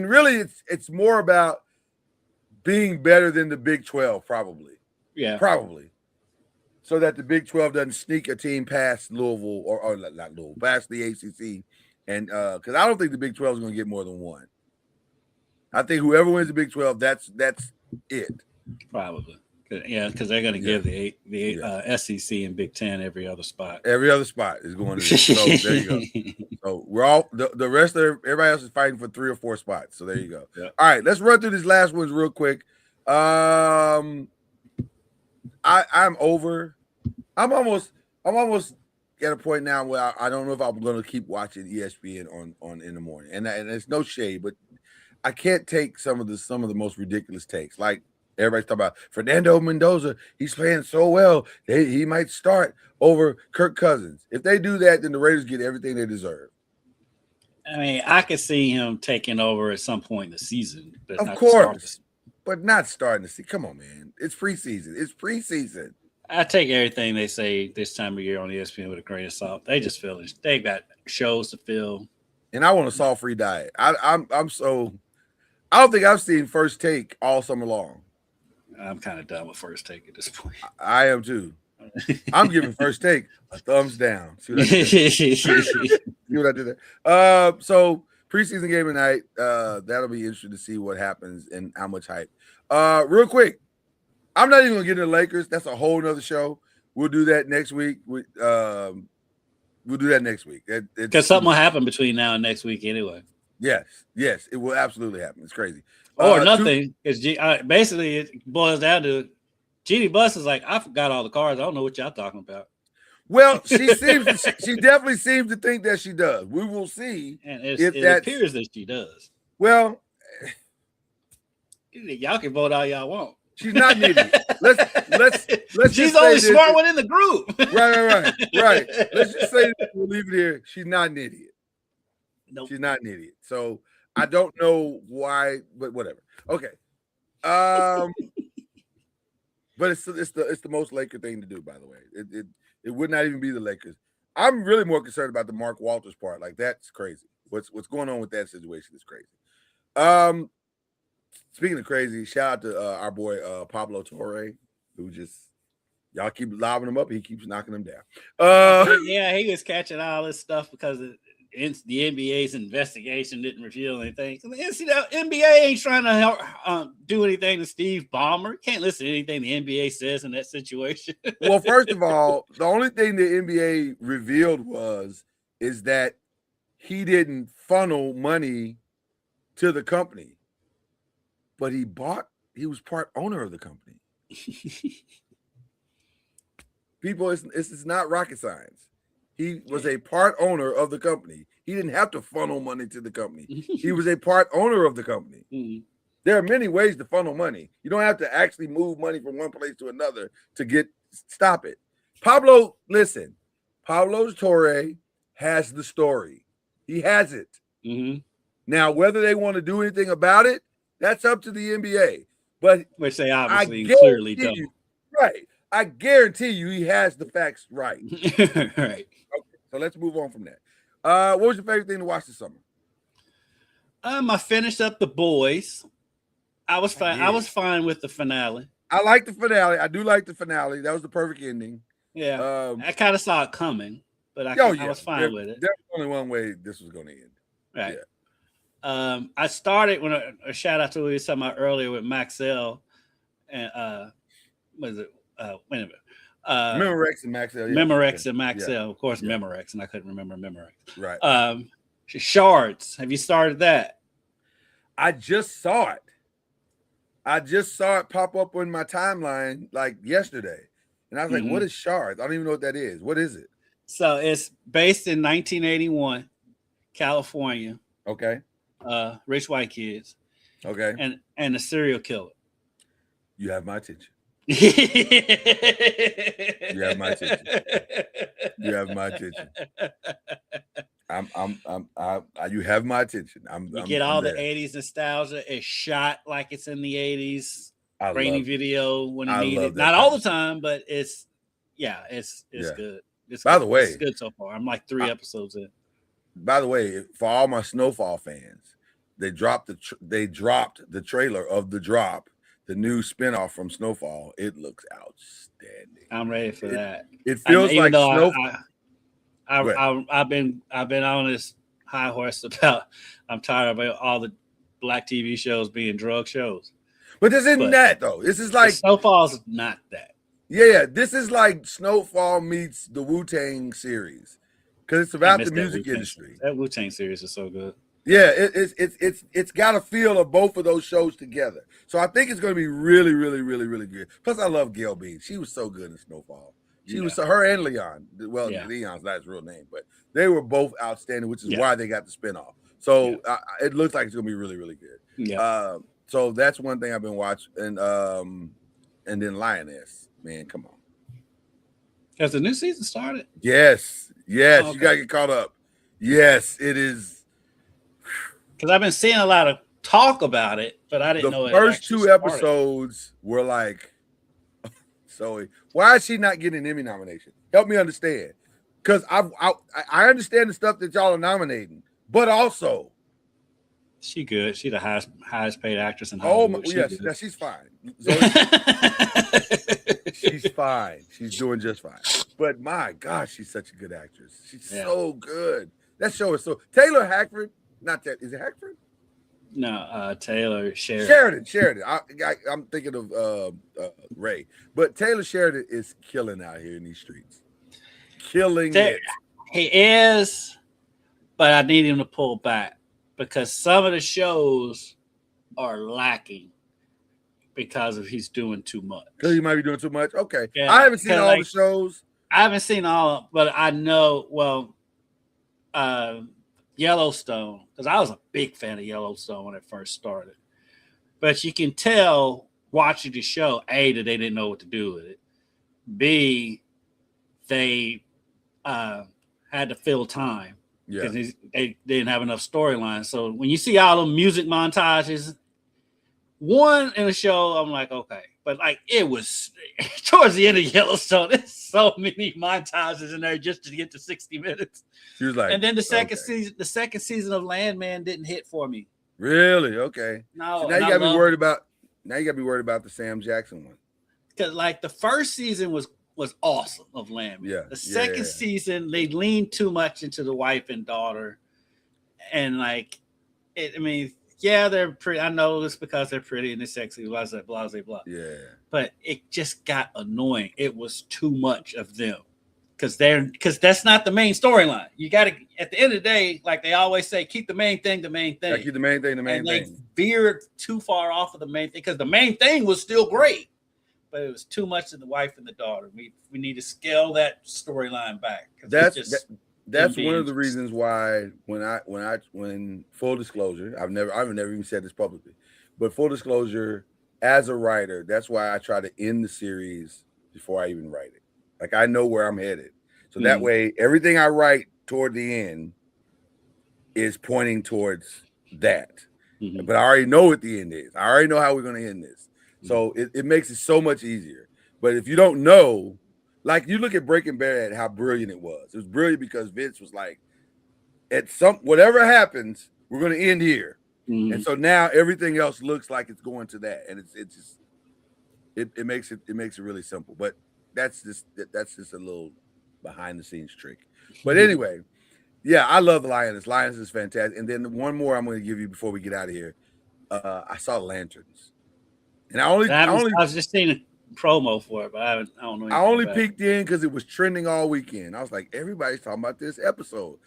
really it's more about being better than the Big 12, probably. Yeah. Probably. So that the Big 12 doesn't sneak a team past Louisville or not Louisville, past the ACC. And because I don't think the Big 12 is going to get more than one. I think whoever wins the Big 12, that's it. Probably. Yeah, because they're going to give the SEC and Big Ten every other spot. Every other spot is going to. So there you go. So we're all the rest of everybody else is fighting for 3 or 4 spots. So there you go. Yeah. All right, let's run through these last ones real quick. I'm over. I'm almost at a point now where I don't know if I'm going to keep watching ESPN on in the morning. And it's no shade, but I can't take some of the most ridiculous takes. Like everybody's talking about Fernando Mendoza. He's playing so well. He might start over Kirk Cousins. If they do that, then the Raiders get everything they deserve. I mean, I could see him taking over at some point in the season. But of course, but not starting to see. Come on, man. It's preseason. I take everything they say this time of year on ESPN with a grain of salt. They just feel it. They got shows to fill. And I want a salt-free diet. I don't think I've seen First Take all summer long. I'm kind of done with First Take at this point. I am too. I'm giving First Take a thumbs down. See what I did there? So preseason game tonight. That'll be interesting to see what happens and how much hype. Real quick, I'm not even gonna get into the Lakers. That's a whole nother show. We'll do that next week. We're We'll do that next week. Because something will happen between now and next week anyway. Yes, it will absolutely happen. It's crazy. Or nothing. Basically, it boils down to Jeannie Buss is like, I forgot all the cards. I don't know what y'all talking about. Well, she definitely seems to think that she does. We will see. And it appears that she does. Well, y'all can vote all y'all want. She's not an idiot. Let's She's the only smart one in the group. Right. Let's just say that we'll leave it here. She's not an idiot. Nope. She's not an idiot. So I don't know why, but whatever. Okay. But it's the most Laker thing to do, by the way. It would not even be the Lakers. I'm really more concerned about the Mark Walters part. Like, that's crazy. What's going on with that situation is crazy. Speaking of crazy, shout out to our boy Pablo Torre, who y'all keep lobbing him up, he keeps knocking them down. Yeah, he was catching all this stuff because the NBA's investigation didn't reveal anything. The NBA ain't trying to help do anything to Steve Ballmer. Can't listen to anything the NBA says in that situation. Well, first of all, the only thing the NBA revealed is that he didn't funnel money to the company, but he was part owner of the company. People, it's not rocket science. He was a part owner of the company. He didn't have to funnel money to the company. He was a part owner of the company. Mm-hmm. There are many ways to funnel money. You don't have to actually move money from one place to another to stop it. Pablo Torre has the story. He has it. Mm-hmm. Now, whether they want to do anything about it, that's up to the NBA. But which they obviously clearly don't. Right. I guarantee you he has the facts right. Right. Okay, so let's move on from that. What was your favorite thing to watch this summer? I finished up The Boys. I was fine. I was fine with the finale. I like the finale. I do like the finale. That was the perfect ending. Yeah. I kind of saw it coming, but I was fine with it. There's only one way this was going to end. Right. Yeah. I started when a shout out to what we were talking about earlier with Maxell and what is it? Wait a minute. Memorex and Maxell. Yeah. Memorex and Maxell. Yeah. Of course, yeah. Memorex, and I couldn't remember Memorex. Right. Shards. Have you started that? I just saw it. Pop up on my timeline like yesterday. And I was like, what is Shards? I don't even know what that is. What is it? So it's based in 1981, California. Okay. Rich white kids. Okay. And a serial killer. You have my attention. You have my attention. You have my attention. You have my attention. You get all the 80s nostalgia. It's shot like it's in the 80s. Grainy video when you need it. Not all the time, but it's good. By the way, it's good so far. I'm like 3 episodes in. By the way, for all my Snowfall fans, they dropped the trailer of The Drop, the new spinoff from Snowfall. It looks outstanding. I'm ready for that. It feels like Snowfall. I've been on this high horse about I'm tired of all the black TV shows being drug shows. But this isn't that though. This is like Snowfall's not that. Yeah, this is like Snowfall meets the Wu-Tang series because it's about the music industry. That Wu-Tang series is so good. Yeah, it's got a feel of both of those shows together. So I think it's going to be really, really, really, really good. Plus, I love Gail Bean. She was so good in Snowfall. She was her and Leon. Well, Leon's not his real name, but they were both outstanding, which is why they got the spinoff. So it looks like it's going to be really, really good. Yeah. So that's one thing I've been watching, and then Lioness. Man, come on. Has the new season started? Yes. Oh, okay. You got to get caught up. Yes, it is. Because I've been seeing a lot of talk about it, but I didn't know it. The first 2 episodes were like, so why is she not getting an Emmy nomination? Help me understand. Because I understand the stuff that y'all are nominating, but also. She good. She's the highest paid actress in Hollywood. Oh, yes, she's fine. She's fine. She's doing just fine. But my gosh, she's such a good actress. She's so good. That show is so. Taylor Hackford, not that. Is it Hackford? No, Taylor Sheridan. Sheridan. I'm thinking of Ray, but Taylor Sheridan is killing out here in these streets. Killing it. He is, but I need him to pull back because some of the shows are lacking because of he's doing too much. Because he might be doing too much. Okay. Yeah, I haven't seen all the shows. I haven't seen all, but I know, Yellowstone, because I was a big fan of Yellowstone when it first started. But you can tell watching the show, A, that they didn't know what to do with it. B, they had to fill time because they didn't have enough storylines. So when you see all the music montages, one in the show, I'm like, okay. But like it was towards the end of Yellowstone, there's so many montages in there just to get to 60 minutes. She was like, and then the second season of Landman didn't hit for me. Really? Okay. No. So now you gotta be worried about. Now you gotta be worried about the Sam Jackson one. Because like the first season was awesome of Landman. Yeah. The second season they leaned too much into the wife and daughter, and like it. I mean. Yeah, they're pretty. I know it's because they're pretty and they're sexy, blah, blah, blah, blah. Yeah. But it just got annoying. It was too much of them because that's not the main storyline. You got to, at the end of the day, like they always say, keep the main thing the main thing. Keep the main thing the main thing. They veered too far off of the main thing because the main thing was still great, but it was too much of the wife and the daughter. We need to scale that storyline back. That's one of the reasons why when full disclosure, I've never even said this publicly, but full disclosure, as a writer, that's why I try to end the series before I even write it. Like I know where I'm headed. So that way everything I write toward the end is pointing towards that. Mm-hmm. But I already know what the end is. I already know how we're going to end this. So it makes it so much easier. But if you don't know, like you look at Breaking Bad, how brilliant it was. It was brilliant because Vince was like, whatever happens, we're going to end here. Mm-hmm. And so now everything else looks like it's going to that. And it makes it really simple. But that's just a little behind the scenes trick. But anyway, yeah, I love Lioness. Lioness is fantastic. And then one more I'm going to give you before we get out of here. I saw Lanterns. And I was just seeing a promo for it, but I don't know. I only peeked in because it was trending all weekend. I was like, everybody's talking about this episode.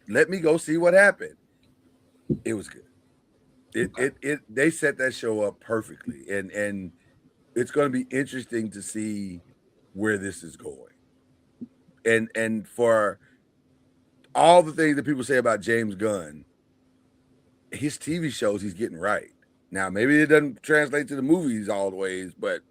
Let me go see what happened. It was good. They set that show up perfectly, and it's going to be interesting to see where this is going. And for all the things that people say about James Gunn, his TV shows he's getting right. Now, maybe it doesn't translate to the movies all the ways, but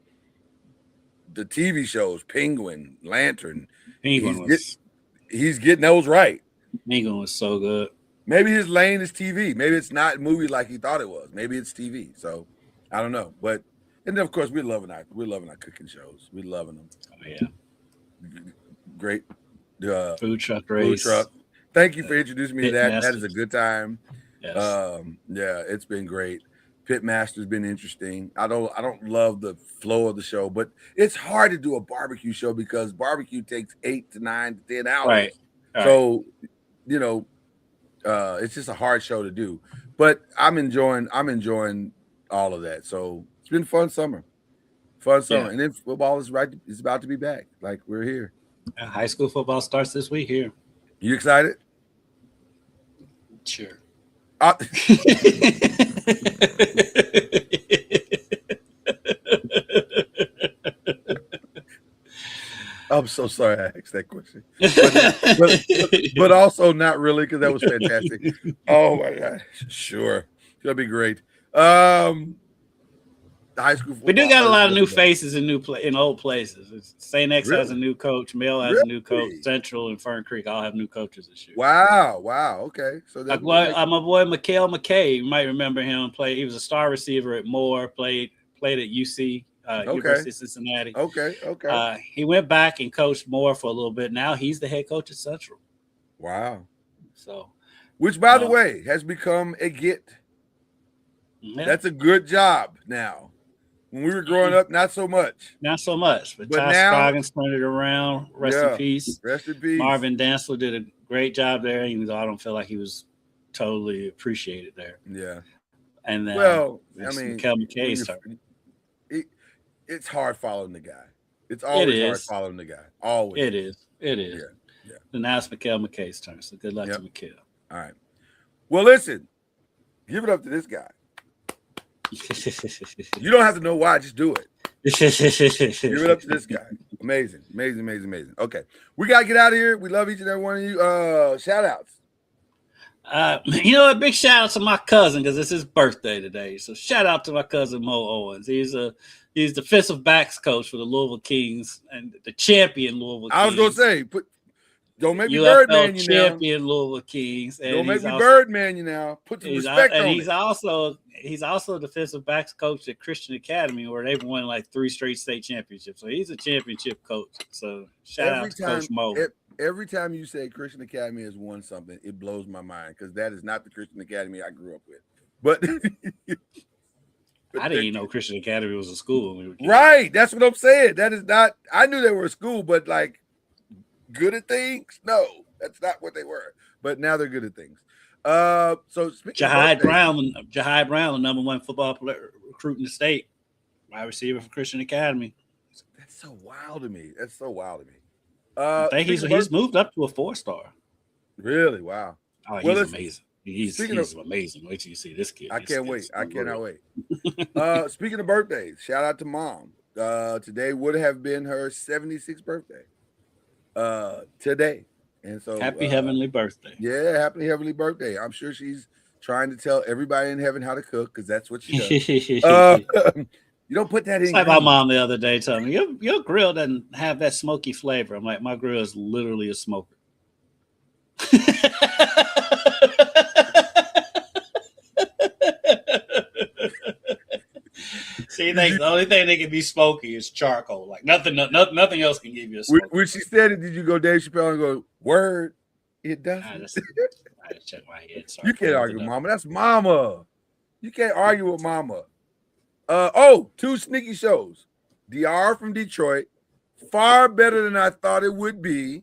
the TV shows, Penguin, Lantern, he's getting those right. Penguin was so good. Maybe his lane is TV. Maybe it's not movie like he thought it was. Maybe it's TV. So I don't know. But and then of course we're loving our cooking shows. We're loving them. Oh yeah. Great. Food truck race. Food truck. Thank you for introducing me to that. That is a good time. Yes. Yeah, it's been great. Pitmaster's been interesting. I don't love the flow of the show, but it's hard to do a barbecue show because barbecue takes 8 to 9 to 10 hours. Right. So, it's just a hard show to do. But I'm enjoying all of that. So it's been fun summer. Yeah. And then football is about to be back. Like we're here. High school football starts this week here. You excited? Sure. I'm so sorry I asked that question, but also not really because that was fantastic. Oh my God, sure, it's gonna be great. High school football, we do got a lot of new faces in old places. St. X has a new coach. Mill has a new coach. Central and Fern Creek all have new coaches this year. Wow. Okay, so my boy Mikael McKay. You might remember him. He was a star receiver at Moore. Played at UC. University of Cincinnati. Okay. He went back and coached Moore for a little bit. Now he's the head coach at Central. Wow. So, which by the way has become a get. Yeah. That's a good job now. When we were growing up, not so much. But Ty Scoggins turned it around. Rest in peace. Marvin Dantzler did a great job there, even though I don't feel like he was totally appreciated there. Yeah. And then, Mikael McKay started. It's hard following the guy. It's always hard following the guy. Always. It is. Yeah. And now it's Mikhail McKay's turn. So good luck to Mikhail. All right. Well, listen, give it up to this guy. You don't have to know why, just do it. Give it up to this guy. Amazing. Okay. We got to get out of here. We love each and every one of you. Shout outs. You know, a big shout out to my cousin because it's his birthday today. So shout out to my cousin Mo Owens. He's defensive backs coach for the Louisville Kings and the champion Louisville Kings. I was going to say, don't make me Birdman you now. Champion Louisville Kings. And don't make me Birdman you now. Put some respect on it. He's also a defensive backs coach at Christian Academy, where they've won like 3 straight state championships. So he's a championship coach. So shout out to Coach Mo. Every time you say Christian Academy has won something, it blows my mind because that is not the Christian Academy I grew up with. But I didn't even know Christian Academy was a school. When we were kids. Right. That's what I'm saying. That is not, I knew they were a school, but like good at things? No, that's not what they were. But now they're good at things. So Jahai Brown, the #1 football player recruit in the state, wide receiver for Christian Academy. That's so wild to me. I think he's moved up to a 4-star. Really? Wow. Oh, he's amazing. He's amazing. Wait till you see this kid. I can't wait. I cannot wait. Speaking of birthdays, shout out to Mom. Today would have been her 76th birthday. Today. And so happy heavenly birthday. Yeah, happy heavenly birthday. I'm sure she's trying to tell everybody in heaven how to cook because that's what she does. You don't put that in. It's like my mom the other day told me, your grill doesn't have that smoky flavor. I'm like, my grill is literally a smoker. See, the only thing that can be smoky is charcoal. Like nothing else can give you a smoke. When she said it, did you go Dave Chappelle and go, word? It doesn't. I check my head. Sorry, you can't argue with Mama. That's Mama. You can't argue with Mama. 2 sneaky shows. DR from Detroit, far better than I thought it would be,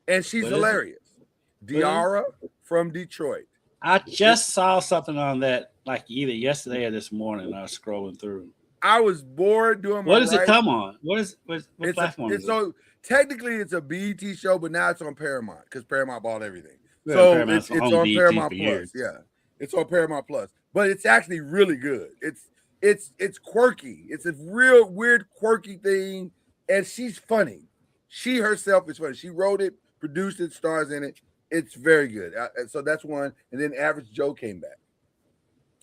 and she's hilarious. Diarra from Detroit. I just saw something on that like either yesterday or this morning. I was scrolling through. I was bored doing my What does it come on? What platform is it? So technically it's a BET show, but now it's on Paramount because Paramount bought everything. Yeah, so Paramount's it's on Paramount Plus. Years. Yeah. It's on Paramount Plus. But it's actually really good. It's quirky. It's a real weird, quirky thing. And she's funny. She herself is funny. She wrote it, produced it, stars in it. It's very good. So that's one. And then Average Joe came back.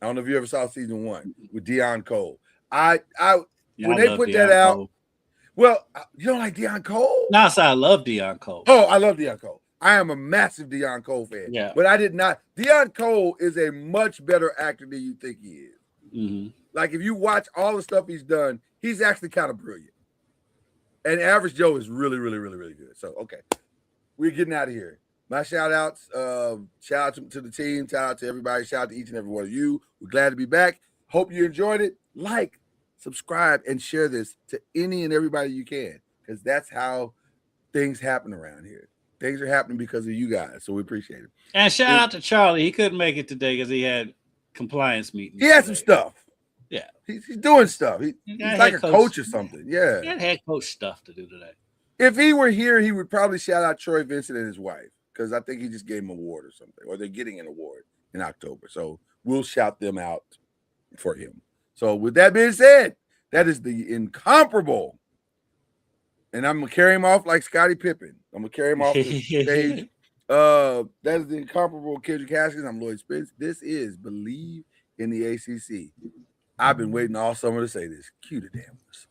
I don't know if you ever saw season 1 with Deion Cole. When they put that out. Cole. Well, you don't like Deion Cole? No, so I love Deion Cole. Oh, I love Deion Cole. I am a massive Deion Cole fan. Yeah. But I did not. Deion Cole is a much better actor than you think he is. Mm-hmm. Like if you watch all the stuff he's done, he's actually kind of brilliant. And Average Joe is really, really, really, really good. So, okay. We're getting out of here. My shout outs, shout out to the team, shout out to everybody, shout out to each and every one of you. We're glad to be back. Hope you enjoyed it. Like, subscribe, and share this to any and everybody you can, because that's how things happen around here. Things are happening because of you guys, so we appreciate it. And shout out to Charlie. He couldn't make it today because he had compliance meetings. He had some stuff. Yeah. He's doing stuff. He's like a coach or something. Yeah. He had head coach stuff to do today. If he were here, he would probably shout out Troy Vincent and his wife, because I think he just gave him an award or something, or they're getting an award in October. So we'll shout them out for him. So with that being said, that is the incomparable. And I'm going to carry him off like Scottie Pippen. I'm going to carry him off the stage. That is the incomparable Kendrick Haskins. I'm Lloyd Spence. This is Believe in the ACC. I've been waiting all summer to say this. Cue the damn whistle.